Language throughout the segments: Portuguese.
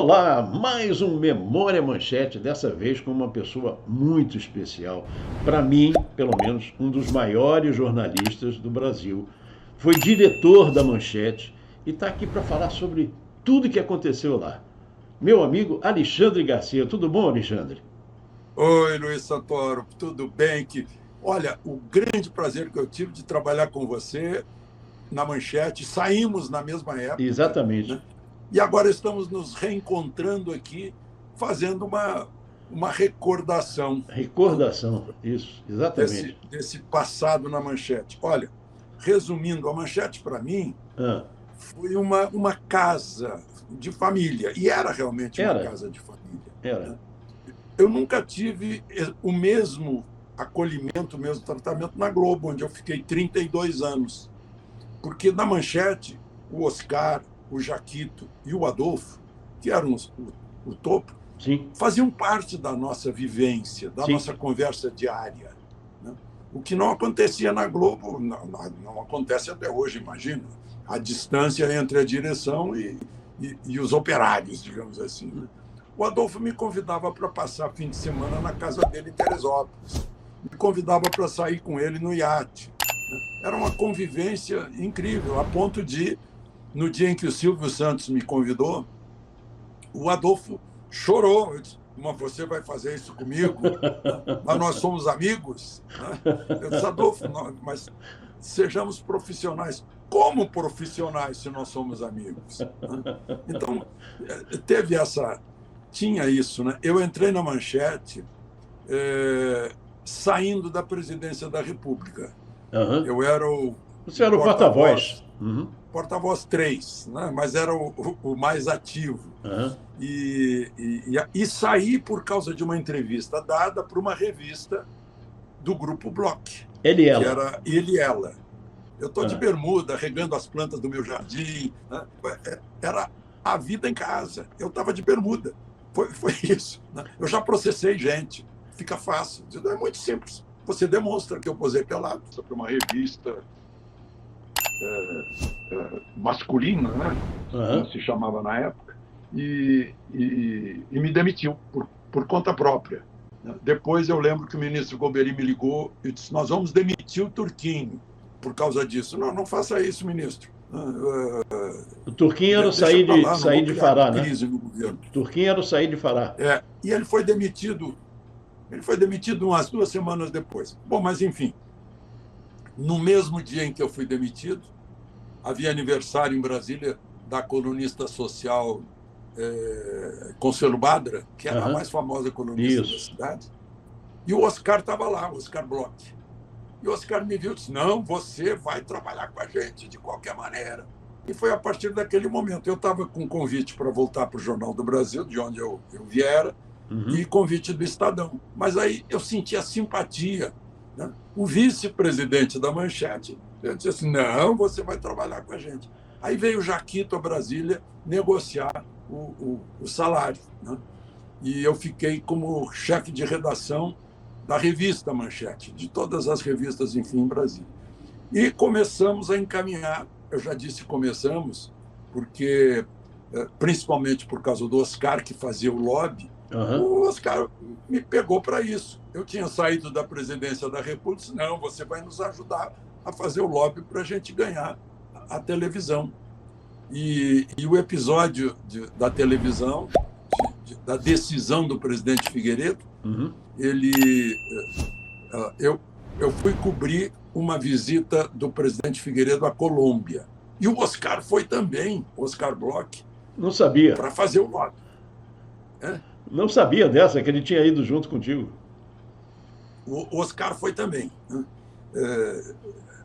Olá, mais um Memória Manchete, dessa vez com uma pessoa muito especial. Para mim, pelo menos, um dos maiores jornalistas do Brasil. Foi diretor da Manchete e está aqui para falar sobre tudo que aconteceu lá. Meu amigo Alexandre Garcia. Tudo bom, Alexandre? Oi, Luiz Santoro, tudo bem? Olha, o grande prazer que eu tive de trabalhar com você na Manchete, saímos na mesma época, Exatamente. né? E agora estamos nos reencontrando aqui, fazendo uma recordação, né, Recordação, isso, exatamente. desse passado na Manchete. Olha, resumindo, a Manchete, para mim, Ah, foi uma casa de família, e era realmente uma era, casa de família, era. né? Eu nunca tive o mesmo acolhimento, o mesmo tratamento na Globo, onde eu fiquei 32 anos. Porque na Manchete, o Oscar, o Jaquito e o Adolfo, que eram o topo, Sim, faziam parte da nossa vivência, da sim. nossa conversa diária, né? O que não acontecia na Globo, não acontece até hoje, imagina. A distância entre a direção e os operários, digamos assim, né? O Adolfo me convidava para passar fim de semana na casa dele em Teresópolis. Me convidava para sair com ele no iate. Era uma convivência incrível, a ponto de, no dia em que o Silvio Santos me convidou, o Adolfo chorou. Eu disse, mas você vai fazer isso comigo? Mas nós somos amigos? Eu disse, Adolfo, mas sejamos profissionais. Como profissionais se nós somos amigos? Então, teve essa... Tinha isso, né? Eu entrei na Manchete saindo da presidência da República. Aham. Eu era o Você era o porta-voz. porta-voz, Uhum. porta-voz 3, né? Mas era o mais ativo. Aham. E saí por causa de uma entrevista dada para uma revista do Grupo Bloch, Ele e que ela. era Ele e Ela. Eu estou de Ah. bermuda, regando as plantas do meu jardim, né? Era a vida em casa. Eu estava de bermuda. Foi isso, né? Eu já processei gente. Fica fácil. É muito simples. Você demonstra que eu posei pelado para uma revista masculina, né? Como Aham. se chamava na época, e me demitiu por conta própria. Depois eu lembro que o ministro Golbery me ligou e disse: nós vamos demitir o Turquinho por causa disso. Não, não faça isso, ministro. O Turquinho era o Deixa para lá, não Said vou de criar Fará, né? crise no O governo. Turquinho era o Said de Fará. E ele foi demitido. Ele foi demitido umas 2 semanas depois. Bom, mas enfim, no mesmo dia em que eu fui demitido, havia aniversário em Brasília da colunista social Consuelo Badra, que era a Aham. mais famosa colunista da Isso. cidade, e o Oscar estava lá, o Oscar Bloch. E o Oscar me viu e disse: não, você vai trabalhar com a gente de qualquer maneira. E foi a partir daquele momento. Eu estava com convite para voltar para o Jornal do Brasil, de onde eu viera, e Uhum. convite do Estadão. Mas aí eu senti a simpatia, né? O vice-presidente da Manchete, eu disse assim: não, você vai trabalhar com a gente. Aí veio o Jaquito a Brasília negociar o salário, né? E eu fiquei como chefe de redação da revista Manchete, de todas as revistas, enfim, em Brasília. E começamos a encaminhar, eu já disse começamos, porque, principalmente por causa do Oscar, que fazia o lobby, Aham. o Oscar me pegou para isso. Eu tinha saído da presidência da República, disse: não, você vai nos ajudar a fazer o lobby para a gente ganhar a televisão. E o episódio da televisão, da decisão do presidente Figueiredo, Uhum. ele, eu, eu fui cobrir uma visita do presidente Figueiredo à Colômbia. E o Oscar foi também, Oscar Bloch, Não sabia. para fazer o lobby, né? Não sabia dessa, que ele tinha ido junto contigo. O Oscar foi também, né?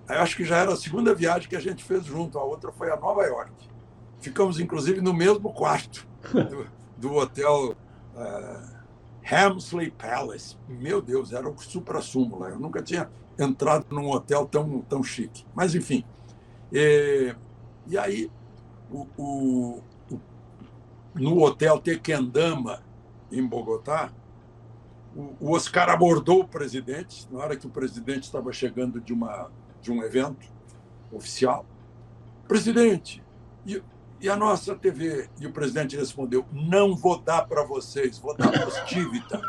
Acho que já era a segunda viagem que a gente fez junto, a outra foi a Nova York. Ficamos, inclusive, no mesmo quarto do hotel Helmsley Palace. Meu Deus, era o supra-sumo lá. Eu nunca tinha entrado num hotel tão chique. Mas, enfim. E aí, no hotel Tequendama, em Bogotá, o Oscar abordou o presidente, na hora que o presidente estava chegando de um evento oficial. Presidente, E a nossa TV, e o presidente respondeu, não vou dar para vocês, vou dar para os Tivita.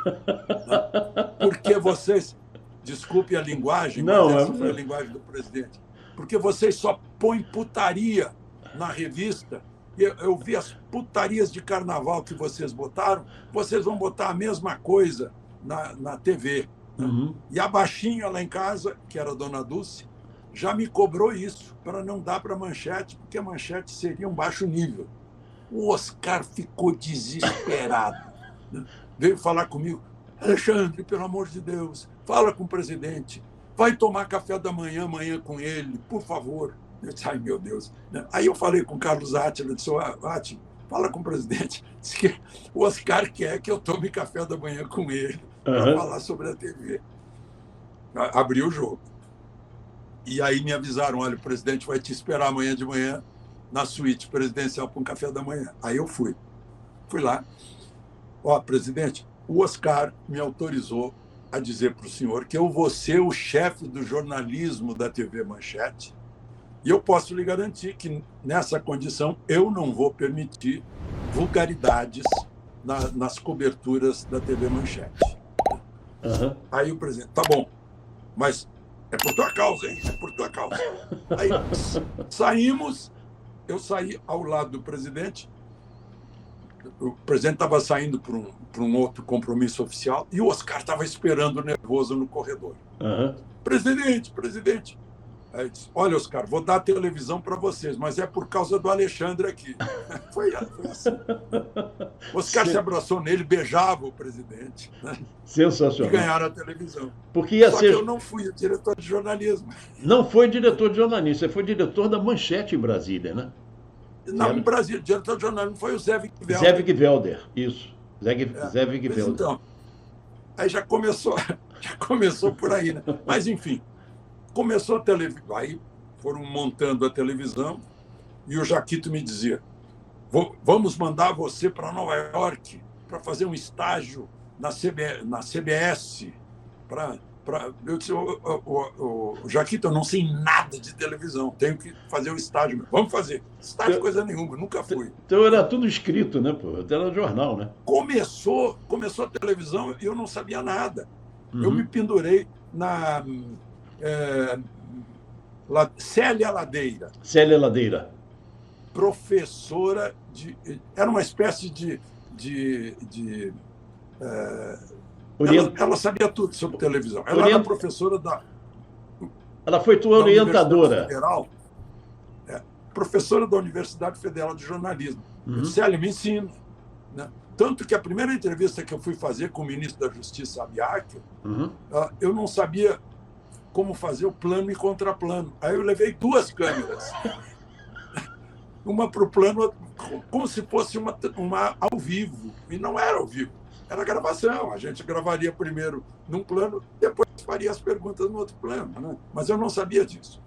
Porque vocês, desculpe a linguagem, mas Não, essa foi a linguagem do presidente, porque vocês só põem putaria na revista. Eu vi as putarias de carnaval que vocês botaram, vocês vão botar a mesma coisa na TV. Uhum. E a baixinha lá em casa, que era a dona Dulce, já me cobrou isso, para não dar para a Manchete, porque a Manchete seria um baixo nível. O Oscar ficou desesperado. Né? Veio falar comigo, Alexandre, pelo amor de Deus, fala com o presidente, vai tomar café da manhã amanhã com ele, por favor. Eu disse, ai, meu Deus. Aí eu falei com o Carlos Átila, disse, Átila, fala com o presidente, disse que o Oscar quer que eu tome café da manhã com ele, para falar sobre a TV. Abriu o jogo. E aí me avisaram, olha, o presidente vai te esperar amanhã de manhã na suíte presidencial para um café da manhã. Aí eu fui. Fui lá. Ó, presidente, o Oscar me autorizou a dizer para o senhor que eu vou ser o chefe do jornalismo da TV Manchete e eu posso lhe garantir que, nessa condição, eu não vou permitir vulgaridades nas coberturas da TV Manchete. Uhum. Aí o presidente, tá bom, mas é por tua causa, hein? É por tua causa. Aí saímos, eu saí ao lado do presidente, o presidente estava saindo para um outro compromisso oficial e o Oscar estava esperando nervoso no corredor. Uhum. Presidente. Aí disse, olha, Oscar, vou dar a televisão para vocês, mas é por causa do Alexandre aqui. Foi assim. O Oscar se abraçou nele, beijava o presidente. Né? Sensacional. E ganharam a televisão. Porque ia Só ser... que eu não fui diretor de jornalismo. Não foi diretor de jornalismo, você foi diretor da Manchete em Brasília, né? Não, em Brasília, o diretor de jornalismo foi o Zé Wigvelder. Zé Wigvelder, isso. Zé Wigvelder. Então, aí já começou por aí, né? Mas, enfim, começou a televisão. Aí foram montando a televisão e o Jaquito me dizia, vamos mandar você para Nova York para fazer um estágio na CBS. Eu disse, Jaquito, eu não sei nada de televisão, tenho que fazer o estágio. Vamos fazer. Estágio coisa nenhuma, nunca fui. Então era tudo escrito, né, pô? Era jornal, né? Começou a televisão e eu não sabia nada. Uhum. Eu me pendurei na Célia Ladeira. Célia Ladeira. Professora era uma espécie de ela sabia tudo sobre televisão. Ela era professora da... Ela foi tua orientadora. Federal, professora da Universidade Federal de Jornalismo. Uhum. Eu disse, ela me ensina. Né? Tanto que a primeira entrevista que eu fui fazer com o ministro da Justiça, Abiac, eu não sabia como fazer o plano e contraplano. Aí eu levei 2 câmeras. Uma para o plano, como se fosse uma ao vivo. E não era ao vivo. Era gravação, a gente gravaria primeiro num plano, depois faria as perguntas no outro plano. Né? Mas eu não sabia disso.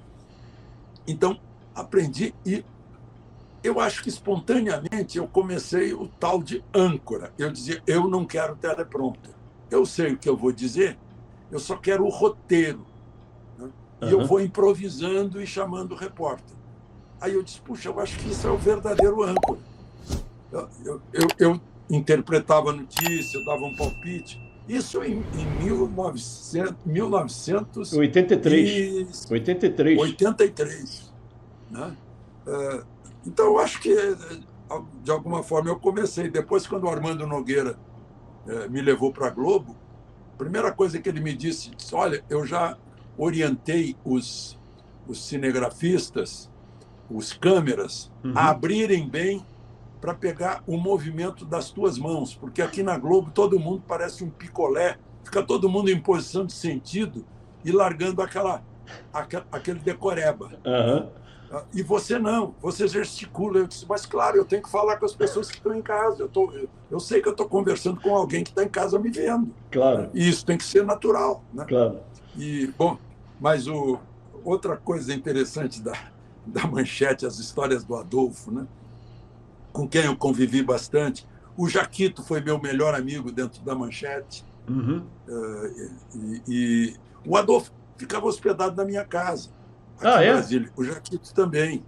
Então, aprendi e eu acho que espontaneamente eu comecei o tal de âncora. Eu dizia, eu não quero teleprompter. Eu sei o que eu vou dizer, eu só quero o roteiro. Né? E eu vou improvisando e chamando o repórter. Aí eu disse, puxa, eu acho que isso é o verdadeiro âncora. Eu interpretava a notícia, eu dava um palpite. Isso em 1983. 83. Né? Então, eu acho que, de alguma forma, eu comecei. Depois, quando o Armando Nogueira me levou para a Globo, a primeira coisa que ele me disse, olha, eu já orientei os cinegrafistas, os câmeras, a abrirem bem para pegar o movimento das tuas mãos, porque aqui na Globo todo mundo parece um picolé, fica todo mundo em posição de sentido e largando aquele decoreba. E você não, você gesticula. Eu disse, mas claro, eu tenho que falar com as pessoas que estão em casa. Eu sei que eu estou conversando com alguém que está em casa me vendo. Claro. E isso tem que ser natural. Né? Claro. E, bom, mas outra coisa interessante da Manchete, as histórias do Adolfo, né? Com quem eu convivi bastante. O Jaquito foi meu melhor amigo dentro da Manchete. E o Adolfo ficava hospedado na minha casa, aqui em Brasília. O Jaquito também.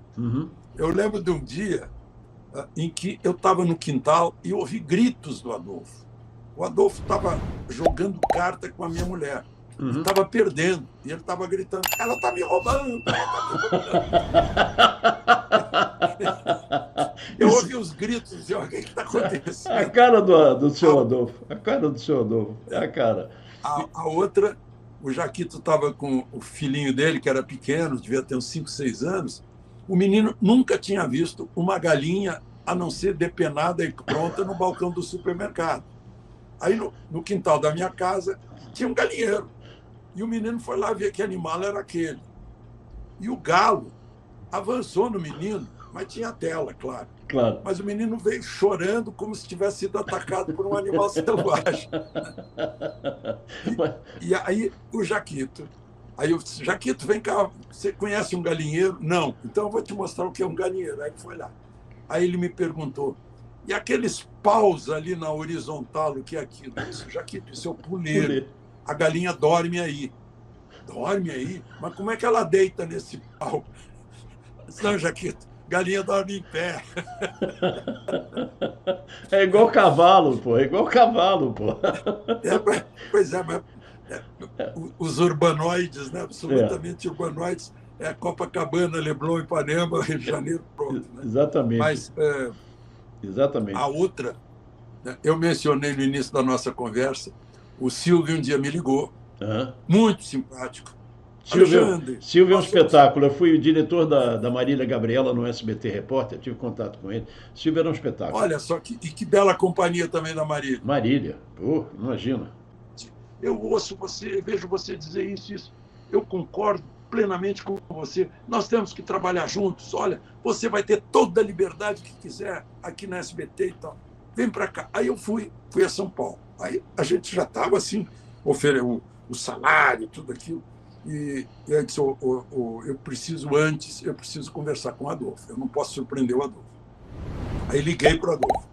Eu lembro de um dia em que eu estava no quintal e ouvi gritos do Adolfo. O Adolfo estava jogando carta com a minha mulher. E estava perdendo. E ele estava gritando: ela está me roubando! Eu ouvi os gritos e disse: o que está acontecendo? A cara do seu Adolfo. A cara do seu Adolfo. É a cara. A outra, o Jaquito estava com o filhinho dele, que era pequeno, devia ter uns 5, 6 anos. O menino nunca tinha visto uma galinha, a não ser depenada e pronta, no balcão do supermercado. Aí, no quintal da minha casa, tinha um galinheiro. E o menino foi lá ver que animal era aquele. E o galo avançou no menino, mas tinha tela, claro. Claro. Mas o menino veio chorando como se tivesse sido atacado por um animal selvagem. E aí o Jaquito. Aí eu disse: Jaquito, vem cá, você conhece um galinheiro? Não. Então eu vou te mostrar o que é um galinheiro. Aí ele foi lá. Aí ele me perguntou: e aqueles paus ali na horizontal, o que é aquilo? Eu disse: Jaquito, isso é o puleiro. A galinha dorme aí. Dorme aí? Mas como é que ela deita nesse pau? Não, Jaquito, galinha dorme em pé. É igual cavalo, pô. É igual cavalo, pô. Pois é, mas os urbanoides, né? Absolutamente urbanoides, é Copacabana, Leblon, Ipanema, Rio de Janeiro, pronto. Né? Exatamente. Mas exatamente. A outra, né, eu mencionei no início da nossa conversa, o Silvio um dia me ligou, muito simpático. Silvio é um espetáculo. Eu fui o diretor da Marília Gabriela no SBT Repórter, tive contato com ele. Silvio era um espetáculo. Olha só, que bela companhia também da Marília. Marília, imagina. Eu ouço você, vejo você dizer isso. Eu concordo plenamente com você. Nós temos que trabalhar juntos. Olha, você vai ter toda a liberdade que quiser aqui na SBT e tal. Vem para cá. Aí eu fui a São Paulo. Aí a gente já estava assim, oferecendo o salário, tudo aquilo. E eu disse: eu preciso conversar com o Adolfo. Eu não posso surpreender o Adolfo. Aí liguei para o Adolfo.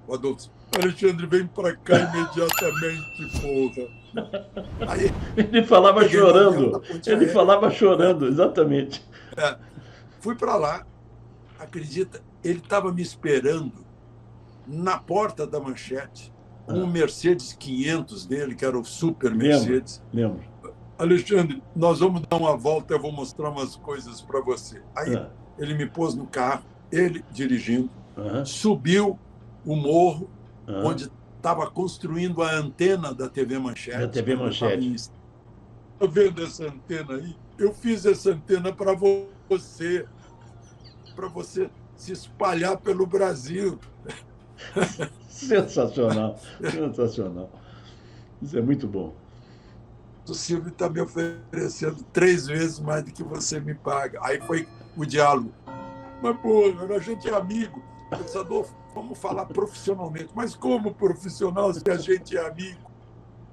O Adolfo disse: Alexandre, vem para cá imediatamente, porra. Aí, ele falava chorando. Ele falava chorando, exatamente. Fui para lá, acredita, ele estava me esperando na porta da Manchete, com o Mercedes 500 dele, que era o Super Mercedes. Lembro. Alexandre, nós vamos dar uma volta, eu vou mostrar umas coisas para você. Aí ele me pôs no carro, ele dirigindo, subiu o morro, onde estava construindo a antena da TV Manchete. Da TV Manchete. Estou vendo essa antena aí? Eu fiz essa antena para você se espalhar pelo Brasil. Sensacional, sensacional. Isso é muito bom. O Silvio está me oferecendo 3 vezes mais do que você me paga. Aí foi o diálogo. Mas, pô, a gente é amigo. Eu disse: Adolfo, vamos falar profissionalmente. Mas como profissional se a gente é amigo?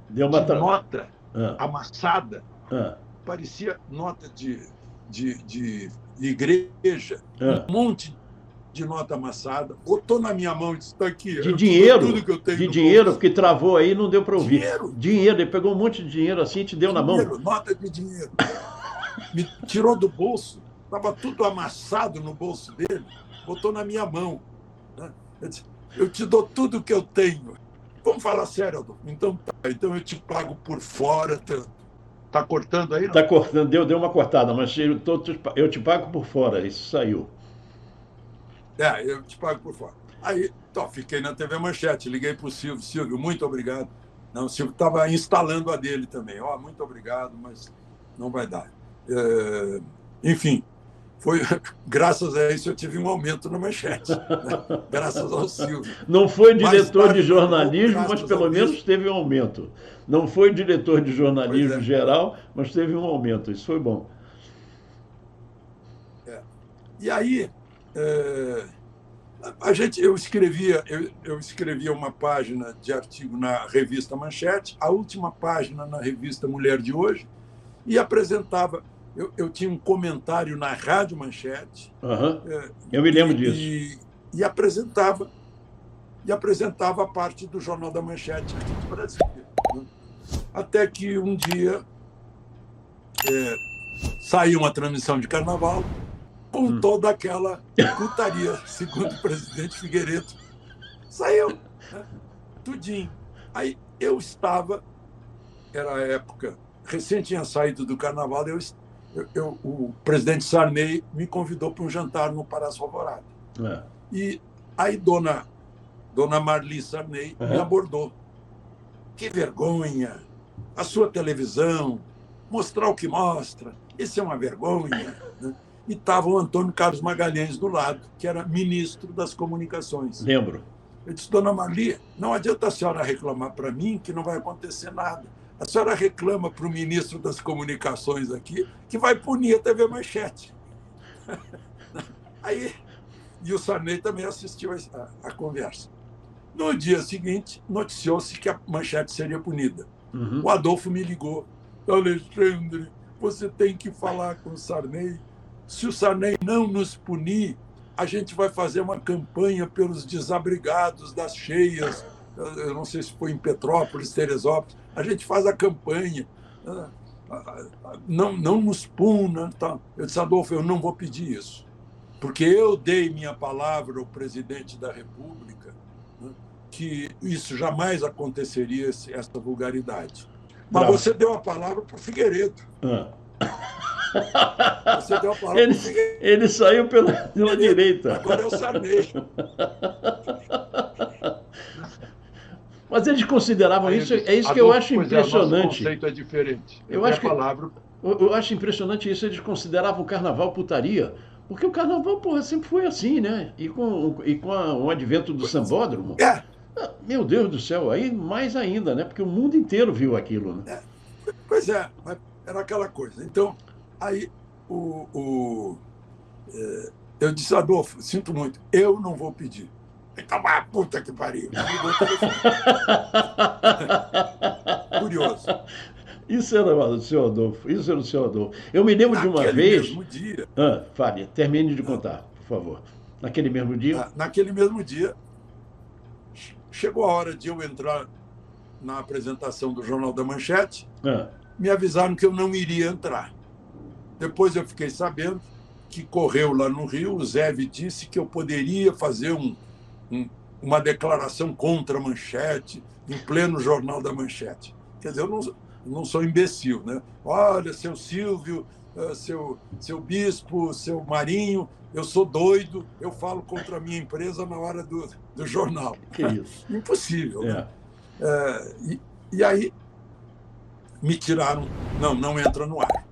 Deu uma nota amassada. Parecia nota de igreja. Um monte de nota amassada. Botou na minha mão e disse: está aqui. De dinheiro, tudo que eu tenho de dinheiro, bolso. porque travou aí, não deu para ouvir. Dinheiro. Ele pegou um monte de dinheiro assim e te deu na mão. Nota de dinheiro. Me tirou do bolso. Estava tudo amassado no bolso dele. Botou na minha mão. Eu disse: eu te dou tudo que eu tenho. Vamos falar sério, Adolfo? Então então eu te pago por fora tanto. Está cortando aí? Está cortando, deu uma cortada, mas eu te pago por fora, isso saiu. Eu te pago por fora. Aí, fiquei na TV Manchete, liguei para o Silvio. Silvio, muito obrigado. Não, o Silvio estava instalando a dele também. Muito obrigado, mas não vai dar. Enfim, graças a isso eu tive um aumento na Manchete, né? Graças ao Silvio. Não foi diretor de jornalismo, mas pelo menos teve um aumento. Não foi diretor de jornalismo geral, mas teve um aumento. Isso foi bom. E aí, eu escrevia uma página de artigo na revista Manchete, a última página na revista Mulher de Hoje, e apresentava. Eu tinha um comentário na Rádio Manchete. Eu me lembro disso. E apresentava a parte do Jornal da Manchete aqui do Brasil. Né? Até que um dia saiu uma transmissão de carnaval com toda aquela putaria, segundo o presidente Figueiredo. Saiu, né? Tudinho. Aí eu estava, era a época, recém tinha saído do carnaval, o presidente Sarney me convidou para um jantar no Palácio Alvorada. E aí dona Marli Sarney me abordou. Que vergonha! A sua televisão, mostrar o que mostra, isso é uma vergonha. Né? E estava o Antônio Carlos Magalhães do lado, que era ministro das Comunicações. Lembro. Eu disse, dona Marli, não adianta a senhora reclamar para mim que não vai acontecer nada. A senhora reclama para o ministro das Comunicações aqui que vai punir a TV Manchete. Aí, e o Sarney também assistiu a conversa. No dia seguinte, noticiou-se que a Manchete seria punida. O Adolfo me ligou. Alexandre, você tem que falar com o Sarney. Se o Sarney não nos punir, a gente vai fazer uma campanha pelos desabrigados das cheias. Eu não sei se foi em Petrópolis, Teresópolis. A gente faz a campanha. Não nos puna. Tá? Eu disse, Adolfo, eu não vou pedir isso. Porque eu dei minha palavra ao presidente da República, né, que isso jamais aconteceria, essa vulgaridade. Mas você deu a palavra para o Figueiredo. Você deu a palavra para o Figueiredo. Ele saiu pela direita. Agora é o Sarney. Mas eles consideravam isso, é isso que eu acho impressionante. O conceito é diferente. Eu acho impressionante isso, eles consideravam o carnaval putaria, porque o carnaval, porra, sempre foi assim, né? E com o advento do sambódromo. Meu Deus do céu, aí mais ainda, né? Porque o mundo inteiro viu aquilo, né? Pois é, mas era aquela coisa. Então, aí eu disse, Adolfo, sinto muito, eu não vou pedir. Então, puta que pariu. Curioso. Isso era o seu Adolfo. Eu me lembro de uma vez. Naquele mesmo dia. Fale, termine de contar, por favor. Naquele mesmo dia? Naquele mesmo dia, chegou a hora de eu entrar na apresentação do Jornal da Manchete. Me avisaram que eu não iria entrar. Depois eu fiquei sabendo que correu lá no Rio, o Zé disse que eu poderia fazer uma declaração contra a Manchete, em pleno Jornal da Manchete. Quer dizer, eu não sou imbecil, né? Olha, seu Silvio, seu Bispo, seu Marinho, eu sou doido, eu falo contra a minha empresa na hora do jornal. Que isso? Impossível. Né? E aí me tiraram, não entra no ar.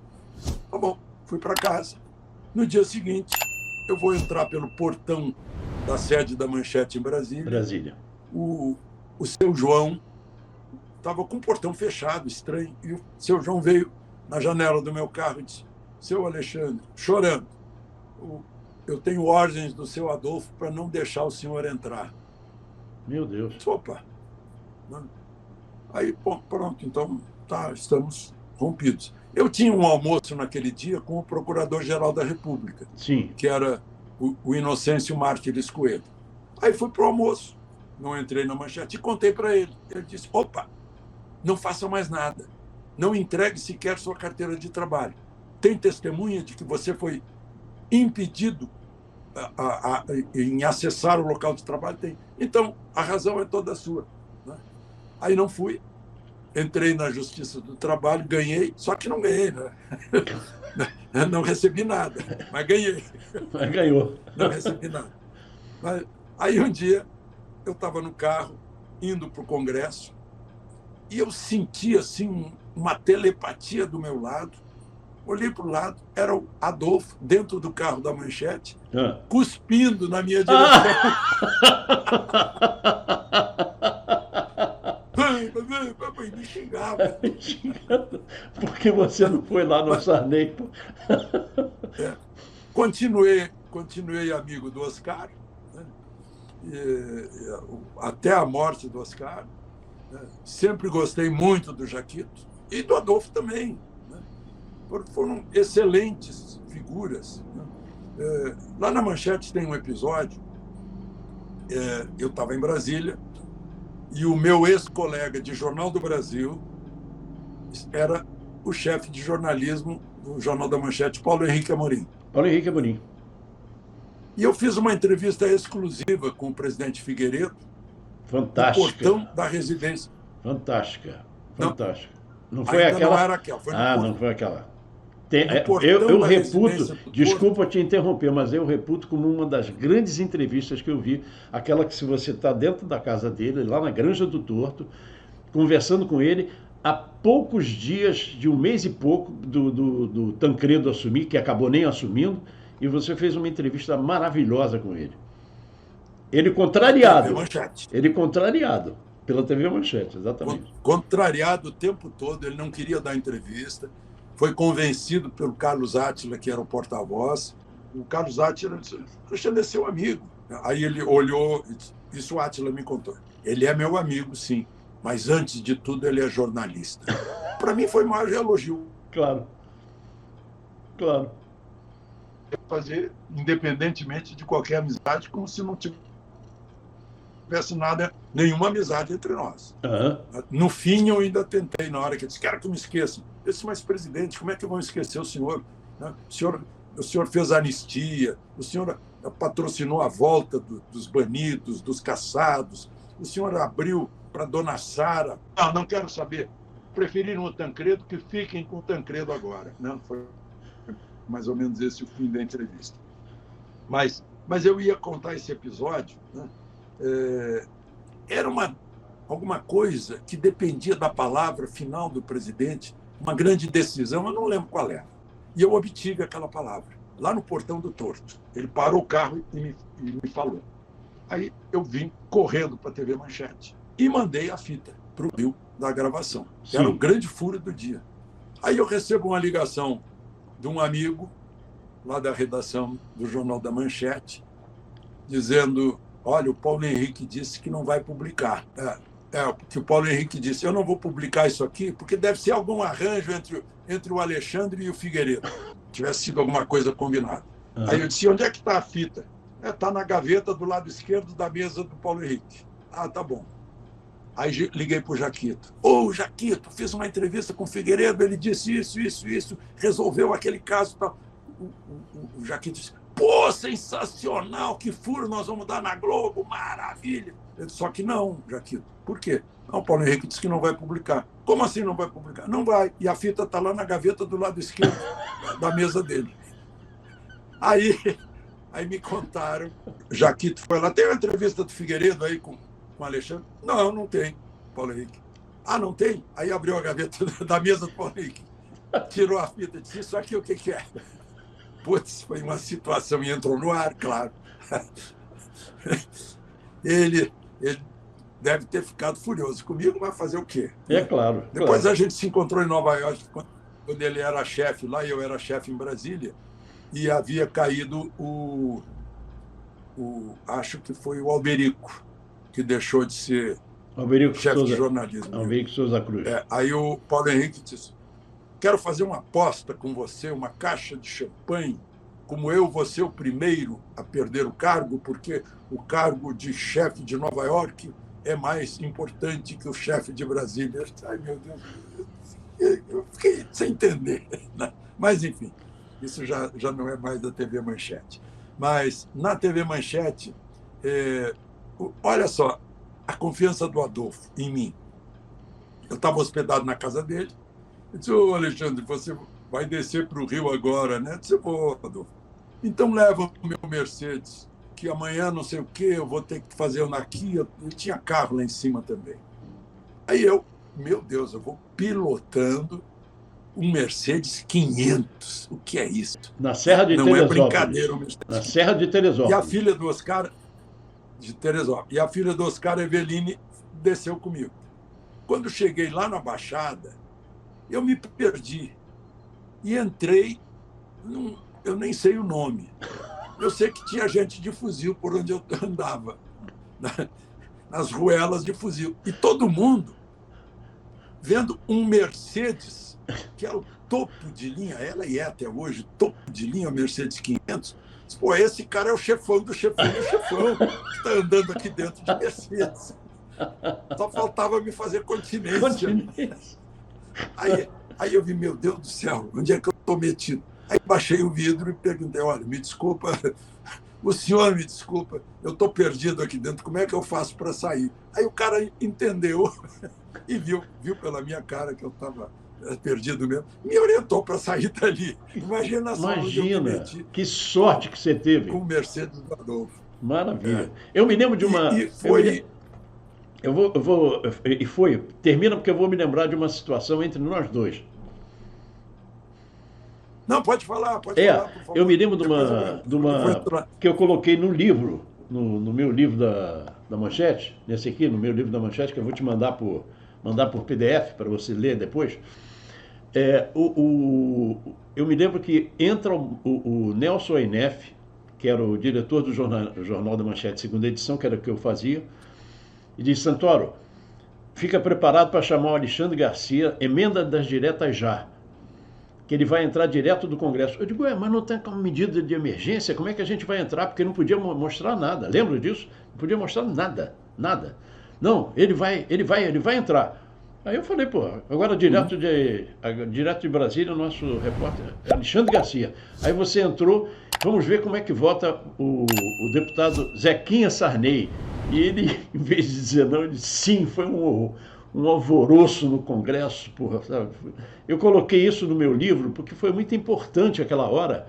Tá bom, fui para casa. No dia seguinte, eu vou entrar pelo portão da sede da Manchete em Brasília. O seu João estava com o portão fechado, estranho, e o seu João veio na janela do meu carro e disse, seu Alexandre, chorando, eu tenho ordens do seu Adolfo para não deixar o senhor entrar. Meu Deus. Opa! Aí, pronto, então estamos rompidos. Eu tinha um almoço naquele dia com o Procurador-Geral da República, Sim. Que era o Inocêncio Mártires Coelho. Aí fui para o almoço, não entrei na Manchete e contei para ele. Ele disse, opa, não faça mais nada, não entregue sequer sua carteira de trabalho. Tem testemunha de que você foi impedido em acessar o local de trabalho? Tem. Então, a razão é toda sua. Né? Aí não fui, entrei na Justiça do Trabalho, ganhei, só que não ganhei, né? Não recebi nada, mas ganhei. Mas ganhou. Não recebi nada. Mas, aí um dia, eu estava no carro, indo para o Congresso, e eu senti assim, uma telepatia do meu lado. Olhei para o lado, era o Adolfo, dentro do carro da Manchete, cuspindo na minha direção. Me xingava. Porque você não foi lá no Sarney. Continuei amigo do Oscar, né? Até a morte do Oscar. Né? Sempre gostei muito do Jaquito e do Adolfo também. Né? Foram excelentes figuras. Né? Lá na Manchete tem um episódio, eu estava em Brasília, e o meu ex-colega de Jornal do Brasil era o chefe de jornalismo do Jornal da Manchete, Paulo Henrique Amorim. Paulo Henrique Amorim. E eu fiz uma entrevista exclusiva com o presidente Figueiredo, Fantástica. no portão da residência. Fantástica. Fantástica. Não foi aquela? Não era aquela. Foi não foi aquela. Eu reputo, desculpa te interromper, mas eu reputo como uma das grandes entrevistas que eu vi, aquela que se você está dentro da casa dele, lá na Granja do Torto, conversando com ele, há poucos dias, de um mês e pouco, do Tancredo assumir, que acabou nem assumindo, e você fez uma entrevista maravilhosa com ele. Ele contrariado. Ele contrariado pela TV Manchete, exatamente. Contrariado o tempo todo, ele não queria dar entrevista. Foi convencido pelo Carlos Átila, que era o porta-voz. O Carlos Átila disse: Alexandre é seu amigo. Aí ele olhou, isso o Átila me contou. Ele é meu amigo, sim, mas antes de tudo ele é jornalista. Para mim foi o maior elogio. Claro. Claro. Fazer, independentemente de qualquer amizade, como se não tivesse nenhuma amizade entre nós. Uhum. No fim, eu ainda tentei, na hora que ele disse: quero que me esqueçam. Eu disse: mas, presidente, como é que vão esquecer o senhor? O senhor fez anistia, o senhor patrocinou a volta dos banidos, dos caçados, o senhor abriu para Dona Sara. Não quero saber. Preferiram o Tancredo, que fiquem com o Tancredo agora. Não, foi mais ou menos esse o fim da entrevista. Mas eu ia contar esse episódio, né? Era alguma coisa que dependia da palavra final do presidente, uma grande decisão, eu não lembro qual era. E eu obtive aquela palavra, lá no portão do Torto. Ele parou o carro e me falou. Aí eu vim correndo para a TV Manchete e mandei a fita para o Rio da gravação. Sim. Era o grande furo do dia. Aí eu recebo uma ligação de um amigo lá da redação do Jornal da Manchete, dizendo: olha, o Paulo Henrique disse que não vai publicar. Que o Paulo Henrique disse: eu não vou publicar isso aqui porque deve ser algum arranjo entre o Alexandre e o Figueiredo. Tivesse sido alguma coisa combinada. Uhum. Aí eu disse: onde é que está a fita? Está na gaveta do lado esquerdo da mesa do Paulo Henrique. Tá bom. Aí liguei para o Jaquito. Jaquito, fiz uma entrevista com o Figueiredo, ele disse isso, resolveu aquele caso. Tal. O Jaquito disse: pô, sensacional, que furo nós vamos dar na Globo, maravilha. Eu disse: só que não, Jaquito. Por quê? O Paulo Henrique disse que não vai publicar. Como assim não vai publicar? Não vai. E a fita está lá na gaveta do lado esquerdo da mesa dele. Aí me contaram, Jaquito foi lá: tem uma entrevista do Figueiredo aí com o Alexandre? Não tem, Paulo Henrique. Não tem? Aí abriu a gaveta da mesa do Paulo Henrique, tirou a fita e disse: isso aqui o que é? Putz, foi uma situação e entrou no ar, claro. Ele deve ter ficado furioso comigo, mas fazer o quê? É claro. Depois a gente se encontrou em Nova York, quando ele era chefe lá e eu era chefe em Brasília, e havia caído acho que foi o Alberico, que deixou de ser chefe de jornalismo. Alberico Souza Cruz. Aí o Paulo Henrique disse: quero fazer uma aposta com você, uma caixa de champanhe, como eu vou ser o primeiro a perder o cargo, porque o cargo de chefe de Nova York é mais importante que o chefe de Brasília. Ai, meu Deus, eu fiquei sem entender. Mas, enfim, isso já não é mais da TV Manchete. Mas, na TV Manchete, olha só, a confiança do Adolfo em mim. Eu estava hospedado na casa dele. Eu disse: Alexandre, você vai descer para o Rio agora, né? Eu disse: vou, Adolfo. Então leva o meu Mercedes, que amanhã não sei o quê, eu vou ter que fazer aqui. Eu tinha carro lá em cima também. Aí meu Deus, eu vou pilotando um Mercedes 500. O que é isso? Na Serra de Teresópolis. Não é brincadeira. Na Serra de Teresópolis. E a filha do Oscar, de Teresópolis, e a filha do Oscar, Eveline, desceu comigo. Quando cheguei lá na Baixada, eu me perdi e entrei eu nem sei o nome. Eu sei que tinha gente de fuzil por onde eu andava, nas ruelas de fuzil. E todo mundo vendo um Mercedes, que era o topo de linha, ela é até hoje, topo de linha, Mercedes 500. Pô, esse cara é o chefão do chefão do chefão, que está andando aqui dentro de Mercedes. Só faltava me fazer continência. Aí eu vi: meu Deus do céu, onde é que eu estou metido? Aí baixei o vidro e perguntei: olha, me desculpa, o senhor me desculpa, eu estou perdido aqui dentro, como é que eu faço para sair? Aí o cara entendeu e viu pela minha cara que eu estava perdido mesmo, me orientou para sair dali. Imagina só onde eu me Imagina, meti que sorte que você teve. com o Mercedes do Adolfo. Maravilha. Eu me lembro de uma. E foi. E foi. Termina porque eu vou me lembrar de uma situação entre nós dois. Não, pode falar, por favor. Eu me lembro Depois de eu vou uma entrar. que eu coloquei no livro, no meu livro da Manchete, nesse aqui, no meu livro da Manchete, que eu vou te mandar por PDF para você ler depois. Eu me lembro que entra o Nelson Ainef, que era o diretor do Jornal da Manchete, segunda edição, que era o que eu fazia, e disse: Santoro, fica preparado para chamar o Alexandre Garcia, emenda das diretas já, que ele vai entrar direto do Congresso. Eu digo, mas não tem como medida de emergência, como é que a gente vai entrar? Porque não podia mostrar nada. Lembra disso? Não podia mostrar nada, nada. Não, ele vai entrar. Aí eu falei, agora direto de Brasília, o nosso repórter Alexandre Garcia. Aí você entrou, vamos ver como é que vota o deputado Zequinha Sarney. E ele, em vez de dizer não, ele disse sim, foi um alvoroço no Congresso, sabe? Eu coloquei isso no meu livro porque foi muito importante aquela hora,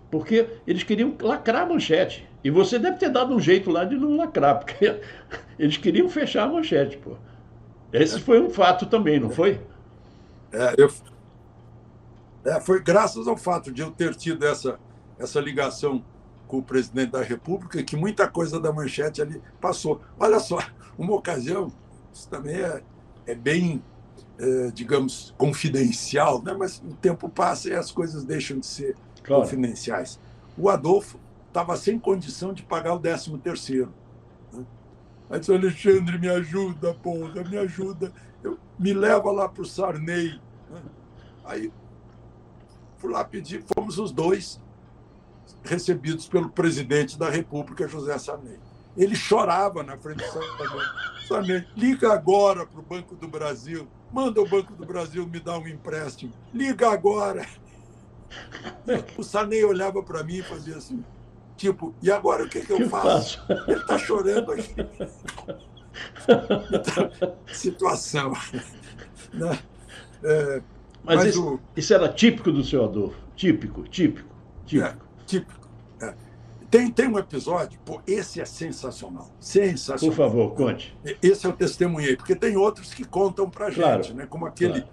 porque eles queriam lacrar a Manchete. E você deve ter dado um jeito lá de não lacrar, porque eles queriam fechar a Manchete, Esse foi um fato também, não foi? Foi graças ao fato de eu ter tido essa ligação com o presidente da República que muita coisa da Manchete ali passou. Olha só, uma ocasião, isso também é bem, digamos, confidencial, né? Mas o tempo passa e as coisas deixam de ser confidenciais. O Adolfo estava sem condição de pagar o 13º. Né? Aí disse, Alexandre, me ajuda, me ajuda. Me leva lá para o Sarney. Né? Aí fui lá pedir, fomos os dois recebidos pelo presidente da República, José Sarney. Ele chorava na frente do Sarney. Sarney, liga agora para o Banco do Brasil, manda o Banco do Brasil me dar um empréstimo, liga agora. O Sarney olhava para mim e fazia assim, tipo, e agora o que eu faço? Ele está chorando aqui. Então, situação. Né? Mas isso era típico do seu Adolfo. Típico. Típico. Tem um episódio, esse é sensacional. Sensacional. Por favor, conte. Esse eu testemunhei, porque tem outros que contam pra gente, né? Como aquele,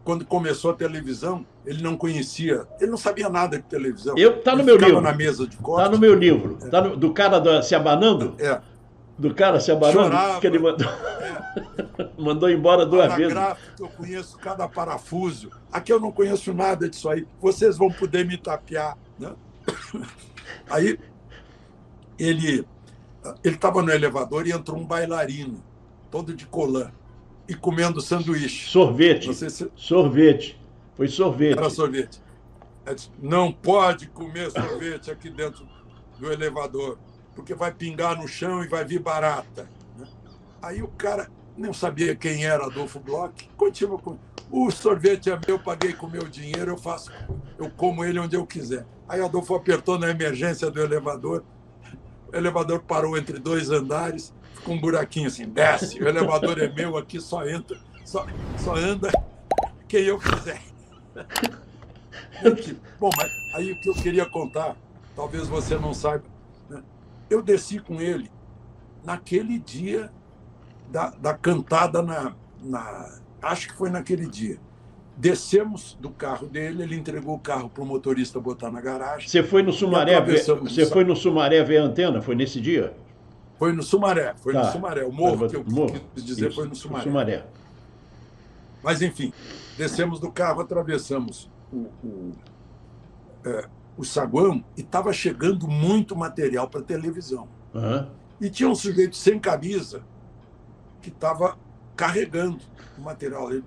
quando começou a televisão, ele não conhecia, ele não sabia nada de televisão. Tá no meu livro. Na mesa de corte. Tá no meu livro. Tá do cara se abanando? Do cara se abanando? Chorava. Que ele mandou embora 2 vezes. Gráfico, eu conheço cada parafuso. Aqui eu não conheço nada disso aí. Vocês vão poder me tapear, né? Aí ele estava no elevador e entrou um bailarino, todo de colã, e comendo sanduíche. Sorvete. Sorvete. Foi sorvete. Era sorvete. Disse, não pode comer sorvete aqui dentro do elevador, porque vai pingar no chão e vai vir barata. Aí o cara não sabia quem era Adolfo Bloch, continua com o sorvete é meu, paguei com o meu dinheiro, eu como ele onde eu quiser. Aí Adolfo apertou na emergência do elevador, o elevador parou entre 2 andares, ficou um buraquinho assim, desce, o elevador é meu, aqui só entra, só anda quem eu quiser. Bom, mas aí o que eu queria contar, talvez você não saiba, né? Eu desci com ele naquele dia da cantada acho que foi naquele dia. Descemos do carro dele, ele entregou o carro para o motorista botar na garagem. Você foi no Sumaré? Foi no Sumaré ver a antena? Foi nesse dia? Foi no Sumaré, no Sumaré. O morro que eu quis dizer foi no Sumaré. Mas, enfim, descemos do carro, atravessamos o saguão e estava chegando muito material para televisão. Uhum. E tinha um sujeito sem camisa que estava carregando o material. Ele,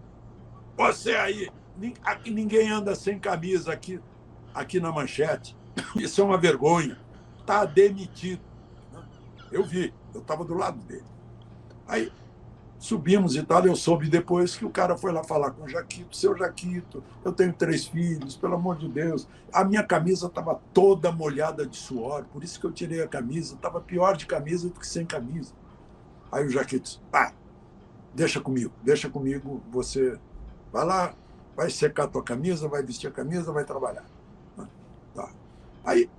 você aí, aqui ninguém anda sem camisa aqui na Manchete. Isso é uma vergonha. Está demitido. Eu vi, eu estava do lado dele. Aí subimos e tal. Eu soube depois que o cara foi lá falar com o Jaquito. Seu Jaquito, eu tenho 3 filhos, pelo amor de Deus. A minha camisa estava toda molhada de suor, por isso que eu tirei a camisa. Estava pior de camisa do que sem camisa. Aí o Jaquito disse, deixa comigo, você vai lá, vai secar a tua camisa, vai vestir a camisa, vai trabalhar. Tá. Aí,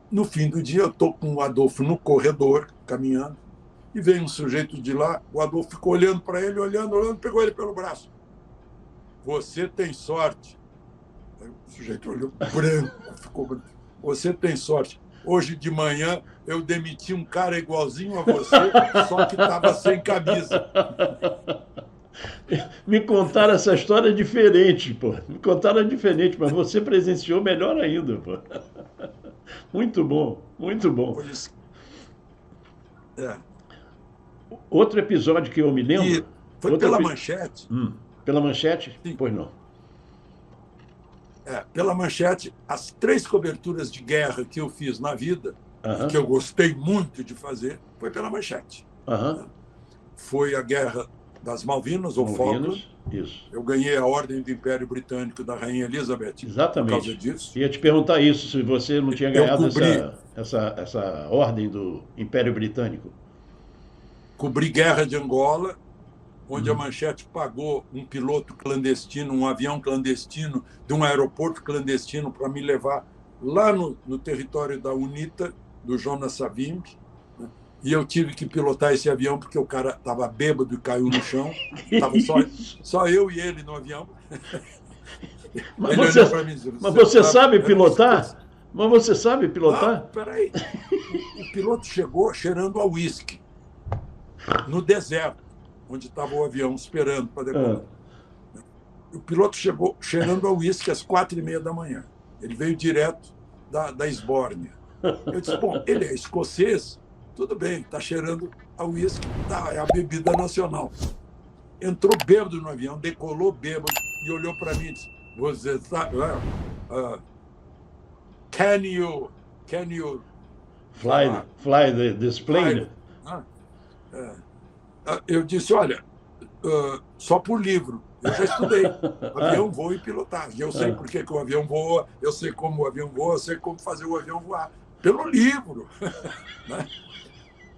no fim do dia, eu estou com o Adolfo no corredor, caminhando, e veio um sujeito de lá, o Adolfo ficou olhando para ele, olhando, pegou ele pelo braço. Você tem sorte. Aí o sujeito olhou branco, ficou branco. Você tem sorte. Hoje de manhã eu demiti um cara igualzinho a você, só que estava sem camisa. Me contaram essa história diferente, pô. Me contaram diferente, mas você presenciou melhor ainda, pô. Muito bom, muito bom. Foi isso. É. Outro episódio que eu me lembro... E foi pela Manchete. Pela Manchete? Sim. Pois não. Pela Manchete, as 3 coberturas de guerra que eu fiz na vida, que eu gostei muito de fazer, foi pela Manchete. Foi a Guerra das Malvinas, ou Falkland. Isso. Eu ganhei a Ordem do Império Britânico da Rainha Elizabeth. Exatamente. Por causa disso. Ia te perguntar isso, se você não tinha ganhado essa ordem do Império Britânico. Cobri Guerra de Angola, onde a Manchete pagou um piloto clandestino, um avião clandestino, de um aeroporto clandestino para me levar lá no território da UNITA, do Jonas Savimbi. E eu tive que pilotar esse avião porque o cara estava bêbado e caiu no chão. Estava só eu e ele no avião. Mas você sabe pilotar? Mas você sabe pilotar? Peraí. O piloto chegou cheirando a uísque, no deserto, onde estava o avião esperando para decolar. O piloto chegou cheirando a uísque às 4h30 da manhã. Ele veio direto da Esbórnia. Eu disse, bom, ele é escocês, tudo bem, está cheirando a uísque, é a bebida nacional. Entrou bêbado no avião, decolou bêbado e olhou para mim e disse, você sabe, can you fly this plane? Eu disse, olha, só por livro. Eu já estudei avião, voo e pilotagem. Eu sei por que o avião voa, eu sei como o avião voa, eu sei como fazer o avião voar. Pelo livro. Né?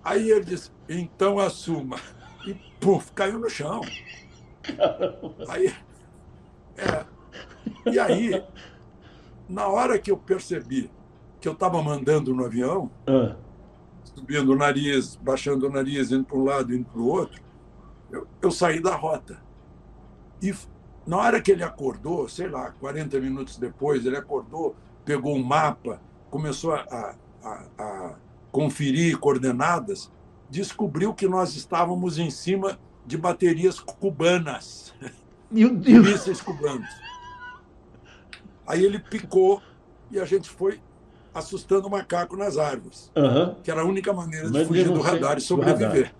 Aí ele disse, então assuma. E, puf, caiu no chão. E aí, na hora que eu percebi que eu estava mandando no avião, subindo o nariz, baixando o nariz, indo para um lado, indo para o outro, eu saí da rota. E na hora que ele acordou, sei lá, 40 minutos depois, ele acordou, pegou um mapa, começou a conferir coordenadas, descobriu que nós estávamos em cima de baterias cubanas. Meu Deus! Mísseis cubanos. Aí ele picou e a gente foi assustando o macaco nas árvores, que era a única maneira de fugir do radar e sobreviver.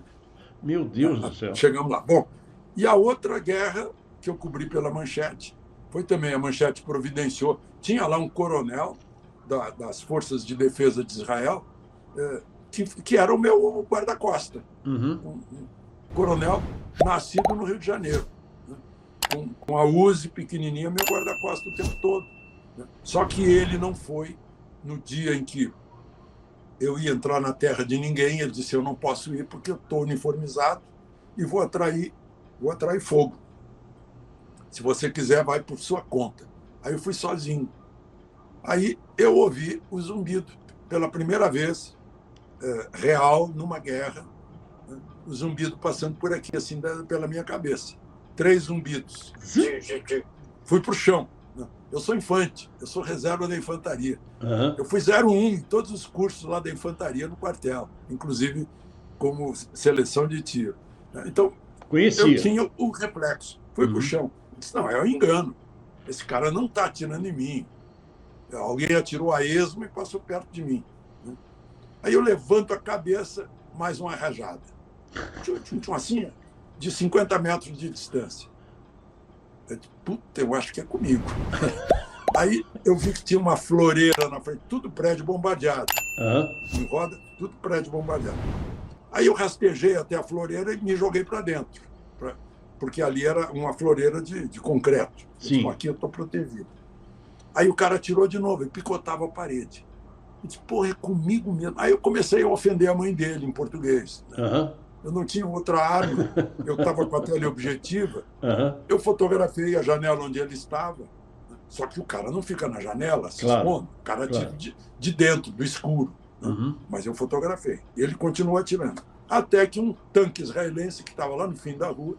Meu Deus do céu. Chegamos lá. Bom, e a outra guerra que eu cobri pela Manchete foi também, a Manchete providenciou, tinha lá um coronel das Forças de Defesa de Israel, que era o meu guarda-costa. Um coronel nascido no Rio de Janeiro, né? com a Uzi pequenininha, meu guarda-costa o tempo todo. Né? Só que ele não foi no dia em que eu ia entrar na terra de ninguém. Ele disse, eu não posso ir porque eu estou uniformizado e vou atrair fogo. Se você quiser, vai por sua conta. Aí eu fui sozinho. Aí eu ouvi o zumbido, pela primeira vez, real, numa guerra, né? O zumbido passando por aqui, assim, pela minha cabeça. 3 zumbidos. Fui para o chão. Eu sou infante, eu sou reserva da infantaria. Eu fui 01 em todos os cursos lá da infantaria no quartel, inclusive como seleção de tiro. Então, eu tinha o reflexo. Fui para o chão. Disse, não, é um engano. Esse cara não está atirando em mim. Alguém atirou a esmo e passou perto de mim. Aí eu levanto a cabeça, mais uma rajada. Assim, de 50 metros de distância. Eu disse, puta, eu acho que é comigo. Aí eu vi que tinha uma floreira na frente, tudo prédio bombardeado. Em roda, tudo prédio bombardeado. Aí eu rastejei até a floreira e me joguei para dentro. porque ali era uma floreira de concreto. Sim. Tipo, aqui eu estou protegido. Aí o cara atirou de novo e picotava a parede. Eu disse, porra, é comigo mesmo. Aí eu comecei a ofender a mãe dele em português. Né? Uhum. Eu não tinha outra arma, eu estava com a teleobjetiva, Uhum. eu fotografei a janela onde ele estava. Só que o cara não fica na janela se Claro, expondo, o cara claro. atira de dentro, do escuro. Né? Uhum. Mas eu fotografei. E ele continuou atirando. Até que um tanque israelense que estava lá no fim da rua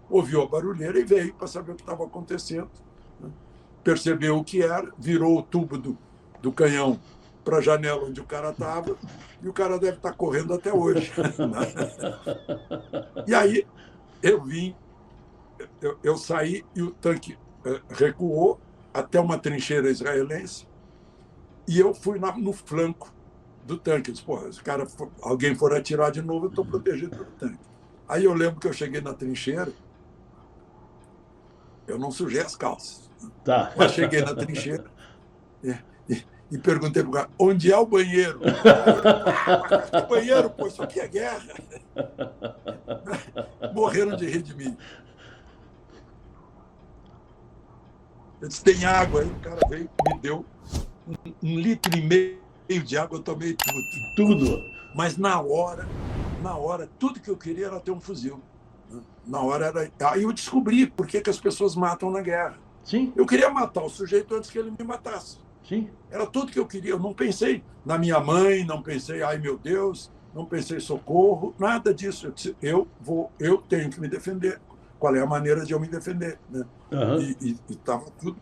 ouviu a barulheira e veio para saber o que estava acontecendo. Né? Percebeu o que era, virou o tubo do canhão para a janela onde o cara estava, e o cara deve estar correndo até hoje. E aí eu vim, eu saí e o tanque recuou até uma trincheira israelense e eu fui no flanco do tanque. Eu disse, pô, se alguém for atirar de novo, eu estou protegido pelo tanque. Aí eu lembro que eu cheguei na trincheira, eu não sujei as calças, Tá. mas cheguei na trincheira e perguntei para o cara, onde é o banheiro? Aí, que banheiro, pô, isso aqui é guerra. Morreram de rir de mim. Eu disse, tem água? Aí o cara veio, me deu 1,5 litro de água, eu tomei tudo. Tudo. Mas na hora, tudo que eu queria era ter um fuzil. Na hora era... Aí eu descobri por que as pessoas matam na guerra. Sim. Eu queria matar o sujeito antes que ele me matasse. Sim. Era tudo que eu queria. Eu não pensei na minha mãe, não pensei, ai meu Deus, não pensei socorro, nada disso. Eu disse, eu tenho que me defender. Qual é a maneira de eu me defender? Né? Uhum. E estava tudo.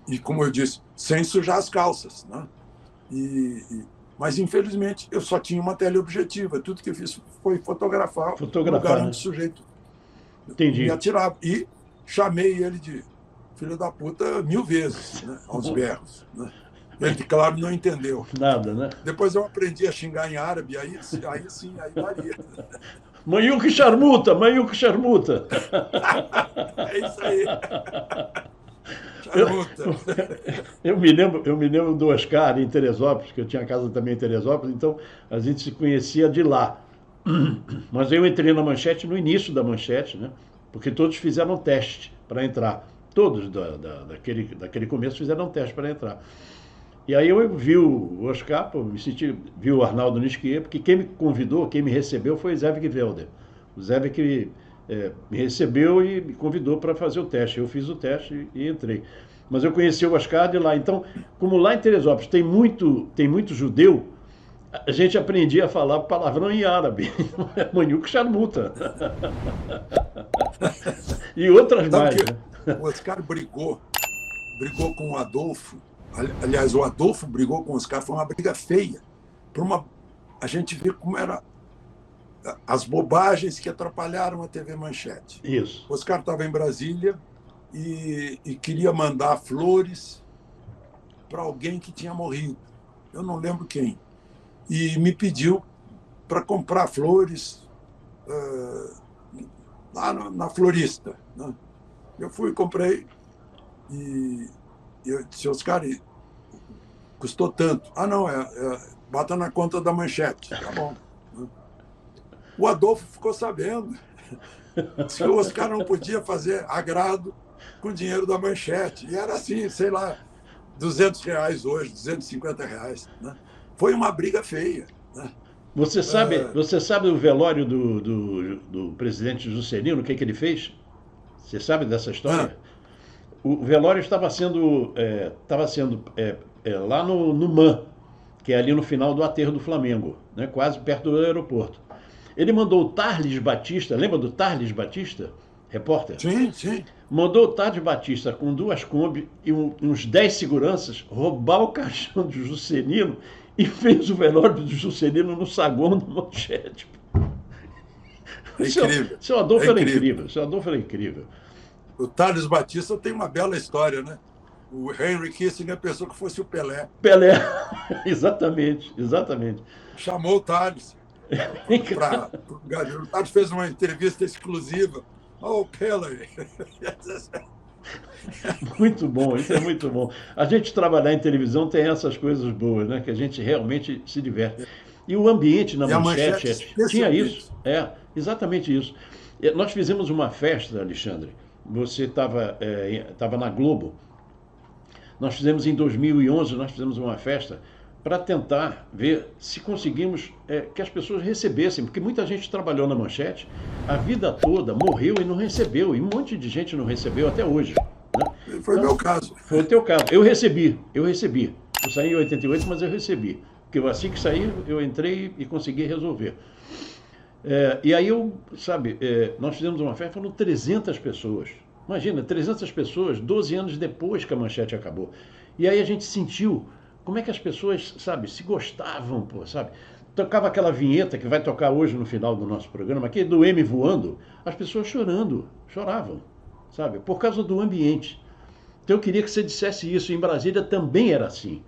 E como eu disse, sem sujar as calças. Né? Mas, infelizmente, eu só tinha uma teleobjetiva. Tudo que eu fiz foi fotografar o lugar onde o sujeito me atirava. E chamei ele de filho da puta 1000 vezes, né? Aos berros. Né? Ele, claro, não entendeu. Nada, né? Depois eu aprendi a xingar em árabe, aí sim, aí daria. Manhuca charmuta, manhuca charmuta. É isso aí. Charmuta. Eu me lembro do Oscar em Teresópolis, que eu tinha casa também em Teresópolis, então a gente se conhecia de lá. Mas eu entrei na Manchete no início da Manchete, né? Porque todos fizeram teste para entrar. Todos daquele começo fizeram teste para entrar. E aí eu vi o Oscar, vi o Arnaldo Nisquier, porque quem me convidou, quem me recebeu foi o Zé Welder. O Zé que me recebeu e me convidou para fazer o teste. Eu fiz o teste e entrei. Mas eu conheci o Oscar de lá. Então, como lá em Teresópolis tem muito judeu, a gente aprendia a falar palavrão em árabe. Manhuca charmuta. E outras mais. Né? O Oscar brigou com o Adolfo. Aliás, o Adolfo brigou com o Oscar, foi uma briga feia. A gente vê como eram as bobagens que atrapalharam a TV Manchete. Isso. O Oscar estava em Brasília e queria mandar flores para alguém que tinha morrido. Eu não lembro quem. E me pediu para comprar flores lá na florista. Né? Eu fui e comprei. E eu disse, Oscar, custou tanto. Ah, não, bota na conta da Manchete. Tá bom. O Adolfo ficou sabendo. Disse que o Oscar não podia fazer agrado com o dinheiro da Manchete. E era assim, sei lá, R$200 hoje, R$250. Né? Foi uma briga feia. Né? Você sabe o velório do presidente Juscelino, o que ele fez? Você sabe dessa história? O velório estava sendo lá no MAN, que é ali no final do aterro do Flamengo, né, quase perto do aeroporto. Ele mandou o Tarles Batista, lembra do Tarles Batista, repórter? Sim, sim. Mandou o Tarles Batista com 2 Kombi e uns 10 seguranças roubar o caixão do Juscelino e fez o velório do Juscelino no saguão da Manchete. É incrível. Seu Adolfo era incrível. Seu Adolfo era incrível. O Tarles Batista tem uma bela história, né? O Henry Kissinger pensou que fosse o Pelé. Pelé, exatamente. Chamou o Tarles. O Tarles fez uma entrevista exclusiva. Oh, Pelé. Muito bom, isso é muito bom. A gente trabalhar em televisão tem essas coisas boas, né? Que a gente realmente se diverte. E o ambiente na Manchete tinha isso. Exatamente isso. Nós fizemos uma festa, Alexandre. Você estava na Globo. Nós fizemos em 2011, nós fizemos uma festa para tentar ver se conseguimos que as pessoas recebessem, porque muita gente trabalhou na Manchete a vida toda, morreu e não recebeu, e um monte de gente não recebeu até hoje. Né? Foi o meu caso. Foi o teu caso. Eu recebi. Eu saí em 88, mas eu recebi. Porque assim que saí, eu entrei e consegui resolver. E aí nós fizemos uma festa, foram 300 pessoas. Imagina, 300 pessoas, 12 anos depois que a Manchete acabou. E aí a gente sentiu como é que as pessoas, se gostavam, pô, sabe? Tocava aquela vinheta que vai tocar hoje no final do nosso programa, aqui do M voando, as pessoas choravam, sabe? Por causa do ambiente. Então eu queria que você dissesse isso. Em Brasília também era assim.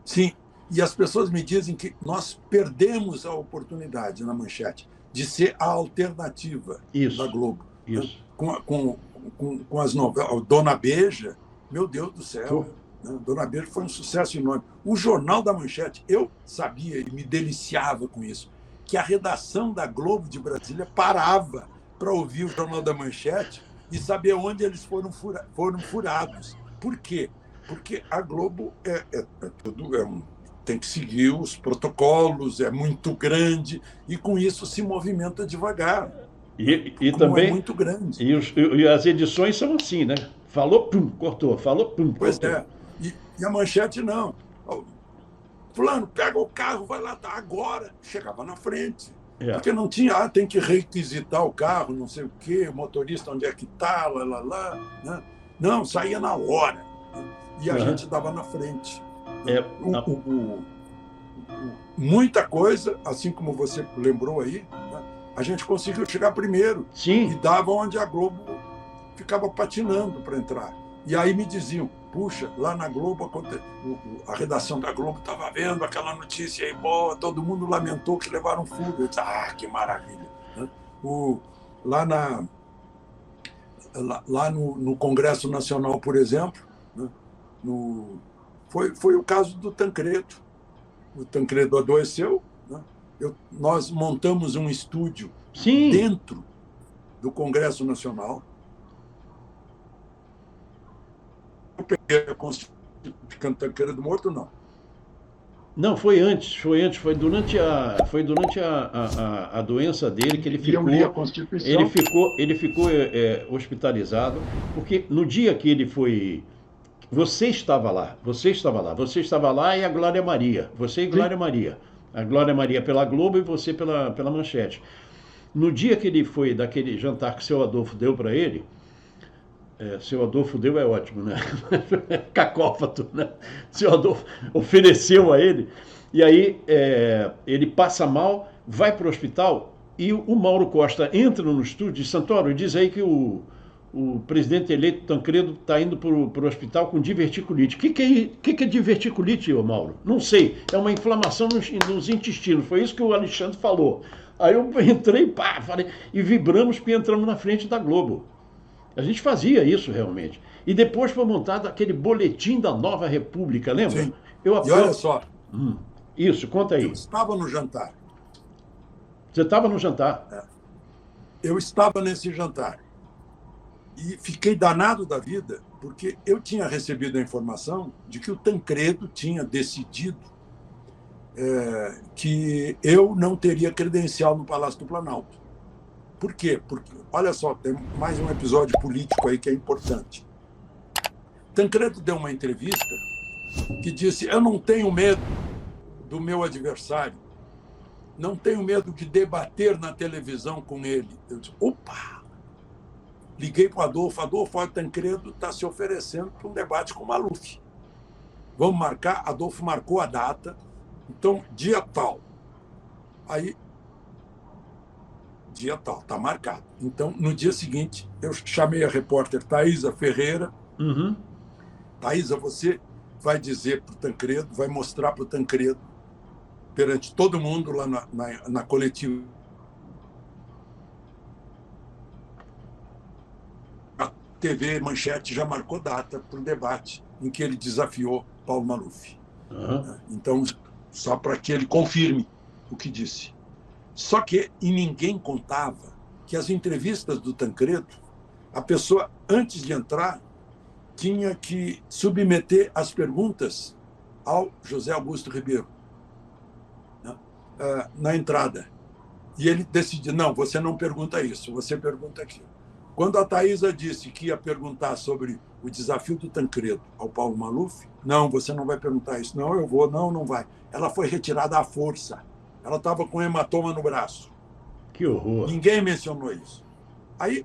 Sim, e as pessoas me dizem que nós perdemos a oportunidade na Manchete de ser a alternativa da Globo. Isso. Com as novelas. Dona Beija, meu Deus do céu. Dona Beija foi um sucesso enorme. O Jornal da Manchete, eu sabia e me deliciava com isso, que a redação da Globo de Brasília parava para ouvir o Jornal da Manchete e saber onde eles foram furados. Por quê? Porque a Globo tem que seguir os protocolos, é muito grande, e com isso se movimenta devagar. E também é muito grande. E as edições são assim, né? Falou, pum, cortou. Falou, pum, pois cortou. É. E a Manchete não. Fulano, pega o carro, vai lá, tá agora. Chegava na frente. Porque não tinha, tem que requisitar o carro, não sei o quê, o motorista onde é que tá, lá. Né? Não, saía na hora. E a gente dava na frente. Muita coisa, assim como você lembrou aí, né? A gente conseguiu chegar primeiro. Sim. E dava onde a Globo ficava patinando para entrar. E aí me diziam, puxa, lá na Globo, a redação da Globo estava vendo aquela notícia aí, boa, todo mundo lamentou que levaram furo. Eu disse, que maravilha. Né? Lá no Congresso Nacional, por exemplo, né? Foi o caso do Tancredo. O Tancredo adoeceu, né? Nós montamos um estúdio dentro do Congresso Nacional. Eu peguei a Constituição Tancredo morto, não? Não, foi antes, foi durante a doença dele que ele ficou. Ele ficou hospitalizado, porque no dia que ele foi. Você estava lá e a Glória Maria. Você e Glória Maria. A Glória Maria pela Globo e você pela Manchete. No dia que ele foi daquele jantar que o seu Adolfo deu para ele, seu Adolfo deu é ótimo, né? Cacófato, né? Seu Adolfo ofereceu a ele, e aí ele passa mal, vai para o hospital, e o Mauro Costa entra no estúdio de Santoro e diz aí que o presidente eleito Tancredo está indo para o hospital com diverticulite. O que é diverticulite, Mauro? Não sei, é uma inflamação nos intestinos, foi isso que o Alexandre falou. Aí eu entrei, falei, e vibramos porque entramos na frente da Globo. A gente fazia isso realmente. E depois foi montado aquele boletim da Nova República, lembra? Sim. E olha só. Isso, conta aí. Eu estava no jantar. Você estava no jantar? Eu estava nesse jantar. E fiquei danado da vida, porque eu tinha recebido a informação de que o Tancredo tinha decidido que eu não teria credencial no Palácio do Planalto. Por quê? Porque, olha só, tem mais um episódio político aí que é importante. Tancredo deu uma entrevista que disse, eu não tenho medo do meu adversário, não tenho medo de debater na televisão com ele. Eu disse, opa! Liguei para o Adolfo, o Tancredo está se oferecendo para um debate com o Maluf. Vamos marcar? Adolfo marcou a data, então, dia tal. Aí, dia tal, está marcado. Então, no dia seguinte, eu chamei a repórter Thaisa Ferreira. Thaisa, você vai dizer para o Tancredo, vai mostrar para o Tancredo, perante todo mundo lá na coletiva, a TV Manchete já marcou data para o debate em que ele desafiou Paulo Maluf. Então, só para que ele confirme o que disse. Só que ninguém contava que as entrevistas do Tancredo, a pessoa, antes de entrar, tinha que submeter as perguntas ao José Augusto Ribeiro, né, na entrada. E ele decidiu, não, você não pergunta isso, você pergunta aquilo. Quando a Thaisa disse que ia perguntar sobre o desafio do Tancredo ao Paulo Maluf, não, você não vai perguntar isso. Não, eu vou. Não, não vai. Ela foi retirada à força. Ela estava com hematoma no braço. Que horror. Ninguém mencionou isso. Aí,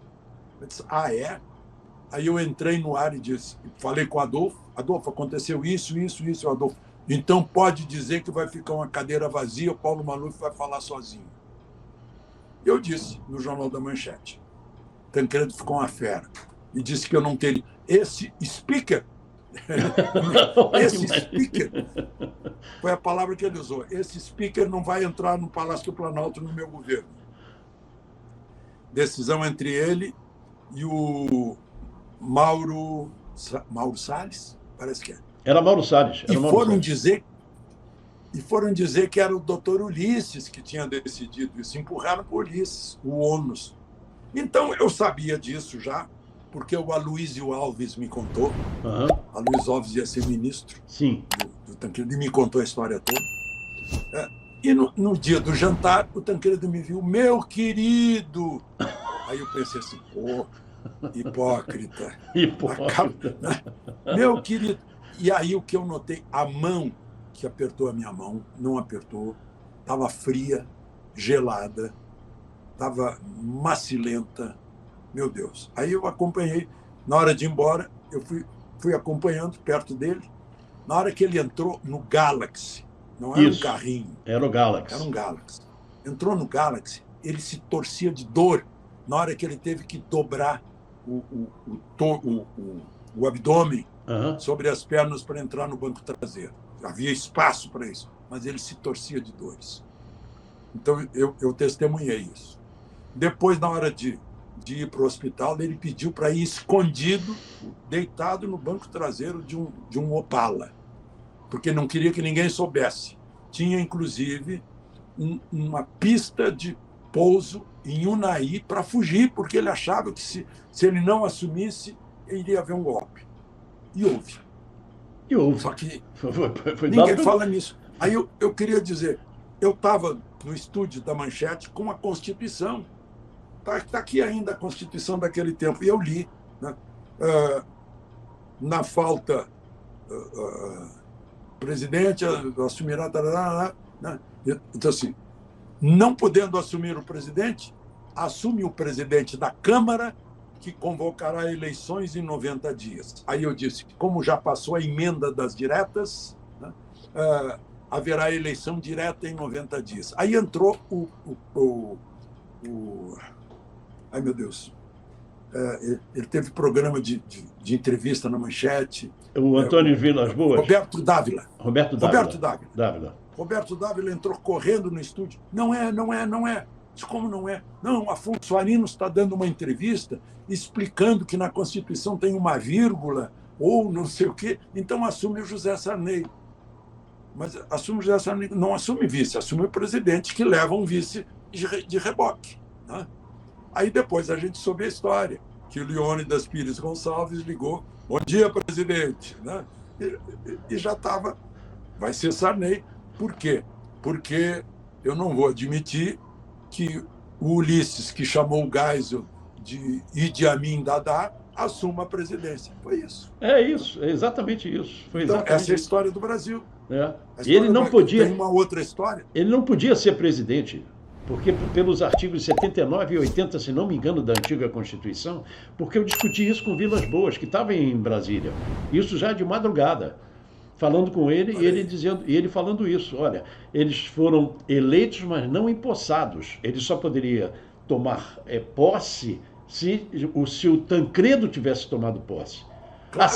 eu disse, é? Aí eu entrei no ar e disse, falei com o Adolfo, Adolfo, aconteceu isso, Adolfo. Então pode dizer que vai ficar uma cadeira vazia, o Paulo Maluf vai falar sozinho. Eu disse no Jornal da Manchete. Tancredo ficou uma fera e disse que eu não teria. Esse speaker, foi a palavra que ele usou. Esse speaker não vai entrar no Palácio do Planalto no meu governo. Decisão entre ele e o Mauro Salles, parece que é. Era Mauro Salles. E foram dizer que era o doutor Ulisses que tinha decidido isso. Empurraram para o Ulisses, o ônus. Então, eu sabia disso já, porque o Aloysio Alves me contou. Uhum. Aloysio Alves ia ser ministro. Sim. Do Tancredo, e me contou a história toda. E no dia do jantar, o Tancredo me viu, meu querido. Aí eu pensei assim, pô, hipócrita. Hipócrita. Meu querido. E aí o que eu notei, a mão que apertou a minha mão, não apertou, estava fria, gelada, estava macilenta, meu Deus. Aí eu acompanhei, na hora de ir embora, eu fui acompanhando perto dele. Na hora que ele entrou no Galaxy, não era um carrinho. Era o Galaxy. Era um Galaxy. Entrou no Galaxy, ele se torcia de dor na hora que ele teve que dobrar o abdômen sobre as pernas para entrar no banco traseiro. Havia espaço para isso, mas ele se torcia de dores. Então, eu testemunhei isso. Depois, na hora de ir para o hospital, ele pediu para ir escondido, deitado no banco traseiro de um Opala, porque não queria que ninguém soubesse. Tinha, inclusive, uma pista de pouso em Unai para fugir, porque ele achava que se ele não assumisse, iria haver um golpe. E houve. Só que ninguém fala nisso. Aí eu queria dizer, eu estava no estúdio da Manchete com a Constituição. Está aqui ainda a Constituição daquele tempo. E eu li, né? Na falta, presidente assumirá... Né? Então, assim, não podendo assumir o presidente, assume o presidente da Câmara, que convocará eleições em 90 dias. Aí eu disse, como já passou a emenda das diretas, né, haverá eleição direta em 90 dias. Aí entrou ai, meu Deus. Ele teve programa de entrevista na Manchete. O Antônio Vilas Boas? Roberto Dávila. Roberto Dávila entrou correndo no estúdio. Não é. Como não é? Não, Afonso Arinos está dando uma entrevista explicando que na Constituição tem uma vírgula ou não sei o quê, então assume o José Sarney. Mas assume o José Sarney, não assume vice, assume o presidente que leva um vice de reboque. Né? Aí depois a gente soube a história, que o Leônidas Pires Gonçalves ligou, bom dia, presidente. Né? E já estava, vai ser Sarney. Por quê? Porque eu não vou admitir que o Ulisses, que chamou o Geisel de Idi Amin Dada, assuma a presidência. Foi isso. É isso, é exatamente isso. Então, essa é a história do Brasil. Ele não podia... Tem uma outra história. Ele não podia ser presidente, porque pelos artigos 79 e 80, se não me engano, da antiga Constituição, porque eu discuti isso com Vilas Boas, que estava em Brasília. Isso já de madrugada. Falando com ele e ele falando isso, olha, eles foram eleitos, mas não empossados. Ele só poderia tomar posse se o Tancredo tivesse tomado posse. Claro,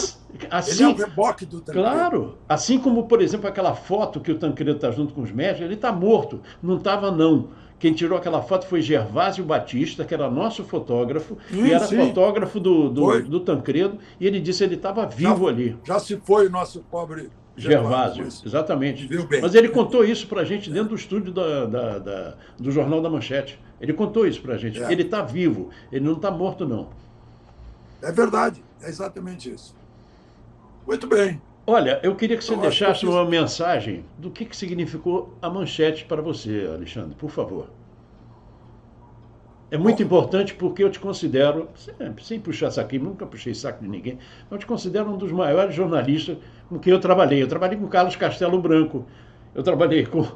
ele é o reboque do Tancredo. Claro, assim como, por exemplo, aquela foto que o Tancredo está junto com os médicos, ele está morto, não estava não. Quem tirou aquela foto foi Gervásio Batista, que era nosso fotógrafo, e era fotógrafo do Tancredo, e ele disse que ele estava vivo ali. Já se foi o nosso pobre Gervásio, exatamente. Viveu bem. Mas ele contou isso para a gente dentro do estúdio do Jornal da Manchete. Ele contou isso para a gente. Ele está vivo, ele não está morto, não. É verdade, é exatamente isso. Muito bem. Olha, eu queria que você deixasse uma mensagem do que significou a Manchete para você, Alexandre, por favor. É muito importante porque eu te considero, sem puxar saco, nunca puxei saco de ninguém, mas eu te considero um dos maiores jornalistas com quem eu trabalhei. Eu trabalhei com Carlos Castelo Branco, eu trabalhei com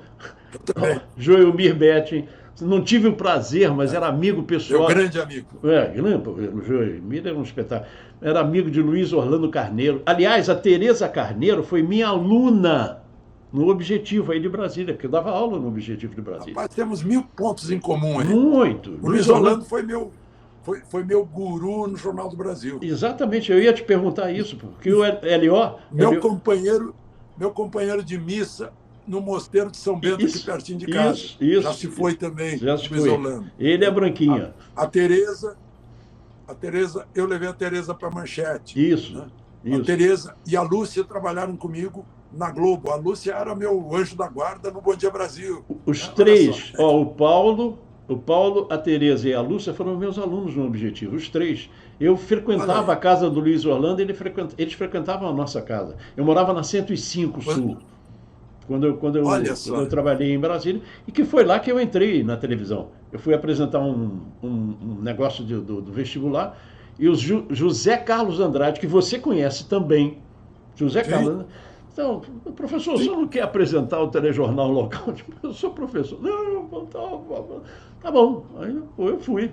Joelmir Betting. Não tive o prazer, mas era amigo pessoal. Meu grande amigo. O Joelmir era um espetáculo. Era amigo de Luiz Orlando Carneiro. Aliás, a Tereza Carneiro foi minha aluna no Objetivo aí de Brasília, porque eu dava aula no Objetivo de Brasília. Rapaz, temos 1000 pontos em comum aí. Muito. O Luiz Orlando foi meu guru no Jornal do Brasil. Exatamente, eu ia te perguntar isso, porque o L.O. Meu companheiro de missa no Mosteiro de São Bento, aqui pertinho de casa. Já se foi também, Luiz Orlando. Ele é branquinha. A Tereza, eu levei a Tereza para a Manchete. Isso. A Tereza e a Lúcia trabalharam comigo na Globo. A Lúcia era meu anjo da guarda no Bom Dia Brasil. Os três, o Paulo, a Tereza e a Lúcia foram meus alunos no Objetivo, os três. Eu frequentava a casa do Luiz Orlando e eles frequentavam a nossa casa. Eu morava na 105 Sul, quando eu trabalhei em Brasília, e que foi lá que eu entrei na televisão. Eu fui apresentar um negócio do vestibular, e o José Carlos Andrade, que você conhece também, José Carlos Andrade. Então, professor, o senhor não quer apresentar o telejornal local? Eu sou professor. Não, tá bom. Aí eu fui.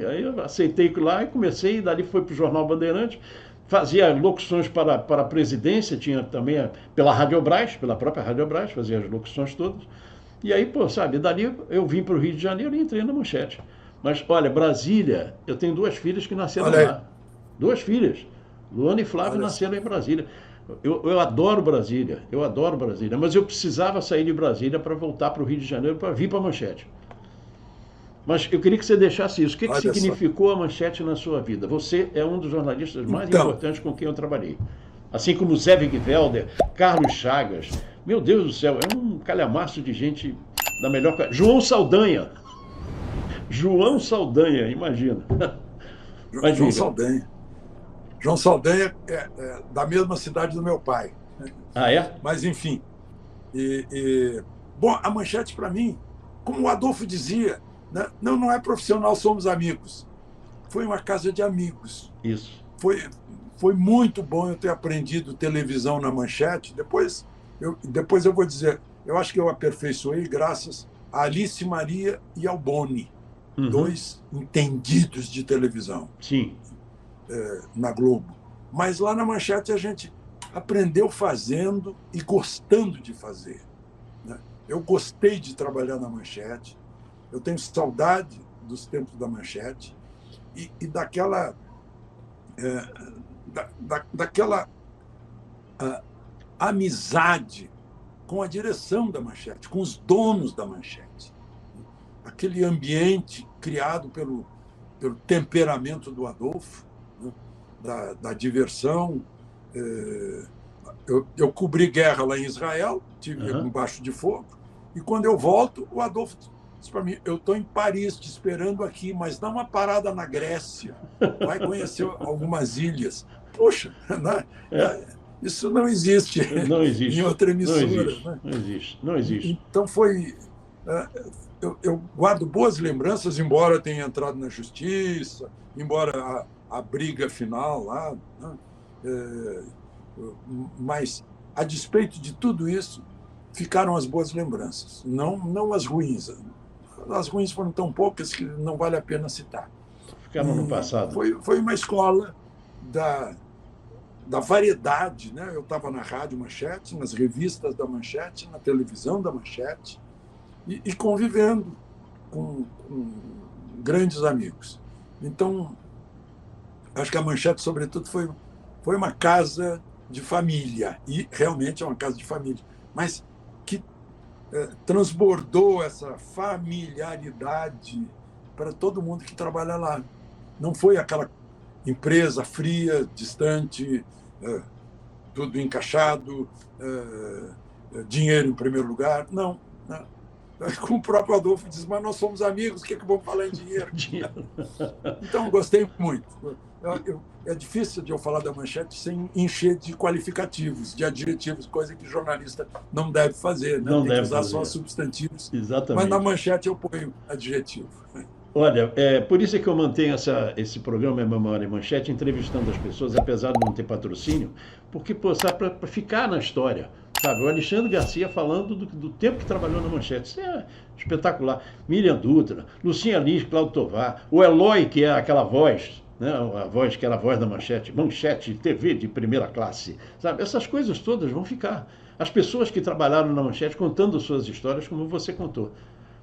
Aí eu aceitei lá e comecei, e dali foi para o Jornal Bandeirante, fazia locuções para a presidência, tinha também pela Rádio Brás, pela própria Rádio Brás, fazia as locuções todas. E aí, dali eu vim para o Rio de Janeiro e entrei na Manchete. Mas, olha, Brasília, eu tenho 2 filhas que nasceram lá. 2 filhas. Luana e Flávia nasceram em Brasília. Eu adoro Brasília, mas eu precisava sair de Brasília para voltar para o Rio de Janeiro para vir para a Manchete. Mas eu queria que você deixasse isso. O que significou a Manchete na sua vida? Você é um dos jornalistas mais importantes com quem eu trabalhei. Assim como Zé Wigvelder, Carlos Chagas. Meu Deus do céu, é um calhamaço de gente da melhor... João Saldanha, imagina. João Saldanha é da mesma cidade do meu pai. Ah, é? Mas, enfim. Bom, a Manchete, para mim, como o Adolfo dizia, né, não é profissional, somos amigos. Foi uma casa de amigos. Isso. Foi muito bom eu ter aprendido televisão na Manchete. Depois eu vou dizer, eu acho que eu aperfeiçoei graças a Alice Maria e ao Boni, 2 entendidos de televisão. Sim. Na Globo. Mas lá na Manchete a gente aprendeu fazendo e gostando de fazer. Né? Eu gostei de trabalhar na Manchete, eu tenho saudade dos tempos da Manchete e daquela amizade com a direção da Manchete, com os donos da Manchete. Aquele ambiente criado pelo temperamento do Adolfo, da diversão. Eu cobri guerra lá em Israel, estive embaixo de fogo, e quando eu volto, o Adolfo disse para mim, eu estou em Paris te esperando aqui, mas dá uma parada na Grécia, vai conhecer algumas ilhas. Poxa, né? Isso não existe em outra emissora. Não existe. Então foi... Eu guardo boas lembranças, embora tenha entrado na justiça, embora a briga final lá, né? Mas, a despeito de tudo isso, ficaram as boas lembranças, não as ruins. As ruins foram tão poucas que não vale a pena citar. Ficaram no passado. Foi uma escola da variedade, né? Eu estava na Rádio Manchete, nas revistas da Manchete, na televisão da Manchete, e convivendo com grandes amigos. Então, acho que a Manchete, sobretudo, foi uma casa de família, e realmente é uma casa de família, mas que transbordou essa familiaridade para todo mundo que trabalha lá. Não foi aquela empresa fria, distante. tudo encaixado, dinheiro em primeiro lugar. Não, não. Como o próprio Adolfo diz, mas nós somos amigos, o que é que vamos falar em dinheiro? Então, gostei muito. É difícil de eu falar da Manchete sem encher de qualificativos, de adjetivos, coisa que jornalista não deve fazer, né? Não Tem deve que usar fazer. só substantivos. Exatamente. Mas na Manchete eu ponho adjetivo. Olha, por isso é que eu mantenho esse programa Memória em Manchete, entrevistando as pessoas, apesar de não ter patrocínio, porque, pô, sabe, para ficar na história, sabe? O Alexandre Garcia falando do tempo que trabalhou na Manchete, isso é espetacular. Miriam Dutra, Lucinha Lins, Cláudio Tovar, o Eloy, que é aquela voz, né? A voz que era a voz da Manchete, Manchete TV de primeira classe, sabe? Essas coisas todas vão ficar. As pessoas que trabalharam na Manchete contando suas histórias como você contou.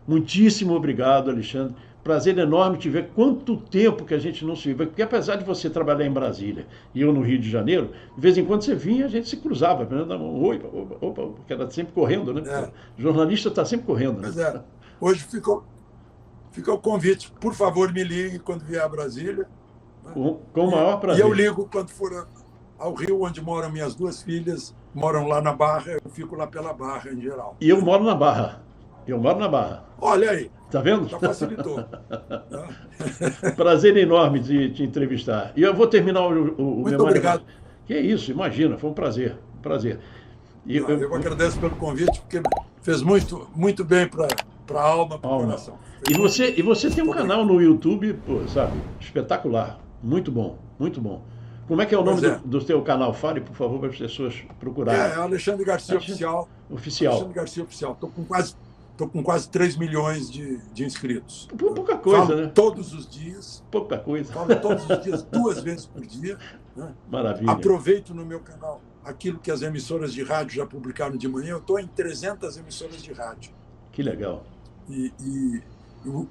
Muitíssimo obrigado, Alexandre. Prazer enorme te ver. Quanto tempo que a gente não se viu. Porque apesar de você trabalhar em Brasília e eu no Rio de Janeiro, de vez em quando você vinha, a gente se cruzava. Oi, opa, porque era sempre correndo, né? O jornalista está sempre correndo. Né? Pois é. Hoje fica o convite. Por favor, me ligue quando vier a Brasília. Com o maior prazer. E eu ligo quando for ao Rio, onde moram minhas duas filhas. Moram lá na Barra. Eu fico lá pela Barra, em geral. E eu moro na Barra. Olha aí. Tá vendo? Já facilitou. Prazer enorme de te entrevistar. E eu vou terminar o Muito Memória. obrigado. Que é isso, imagina, foi um prazer. E eu agradeço pelo convite, porque fez muito bem para a alma, para o coração. E você tem um canal no YouTube, pô, sabe, espetacular. Muito bom, muito bom. Como é que é o nome do seu canal? Fale, por favor, para as pessoas procurarem. É Alexandre Garcia Oficial. Alexandre Garcia Oficial. Estou com quase 3 milhões de inscritos. Pouca coisa, falo né? Todos os dias. Pouca coisa. Falo todos os dias, 2 vezes por dia. Né? Maravilha. Aproveito no meu canal aquilo que as emissoras de rádio já publicaram de manhã. Eu estou em 300 emissoras de rádio. Que legal. E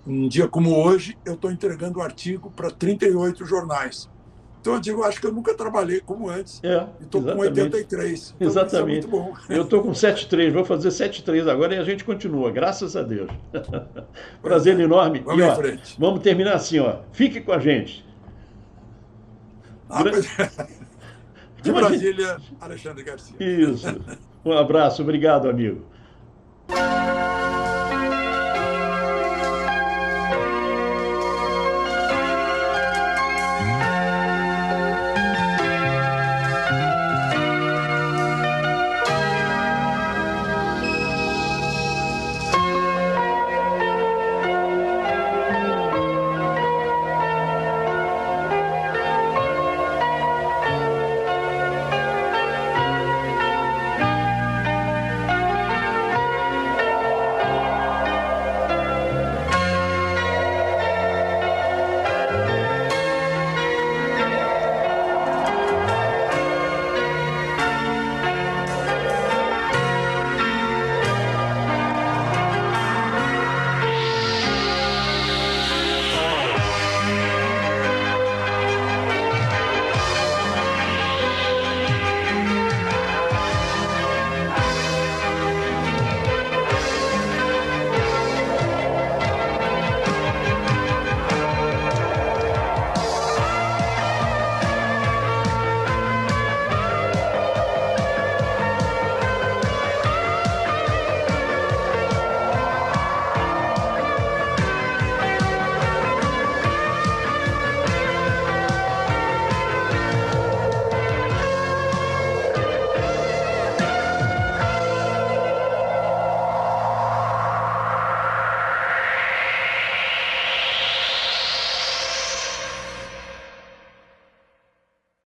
um dia como hoje, eu estou entregando artigo para 38 jornais. Então, eu digo, acho que eu nunca trabalhei como antes. E estou com 83. Então, exatamente. Isso é muito bom. Eu estou com 73, vou fazer 73 agora e a gente continua, graças a Deus. Prazer enorme. Vamos em frente. Vamos terminar assim, ó. Fique com a gente. De Brasília, Alexandre Garcia. Isso. Um abraço, obrigado, amigo.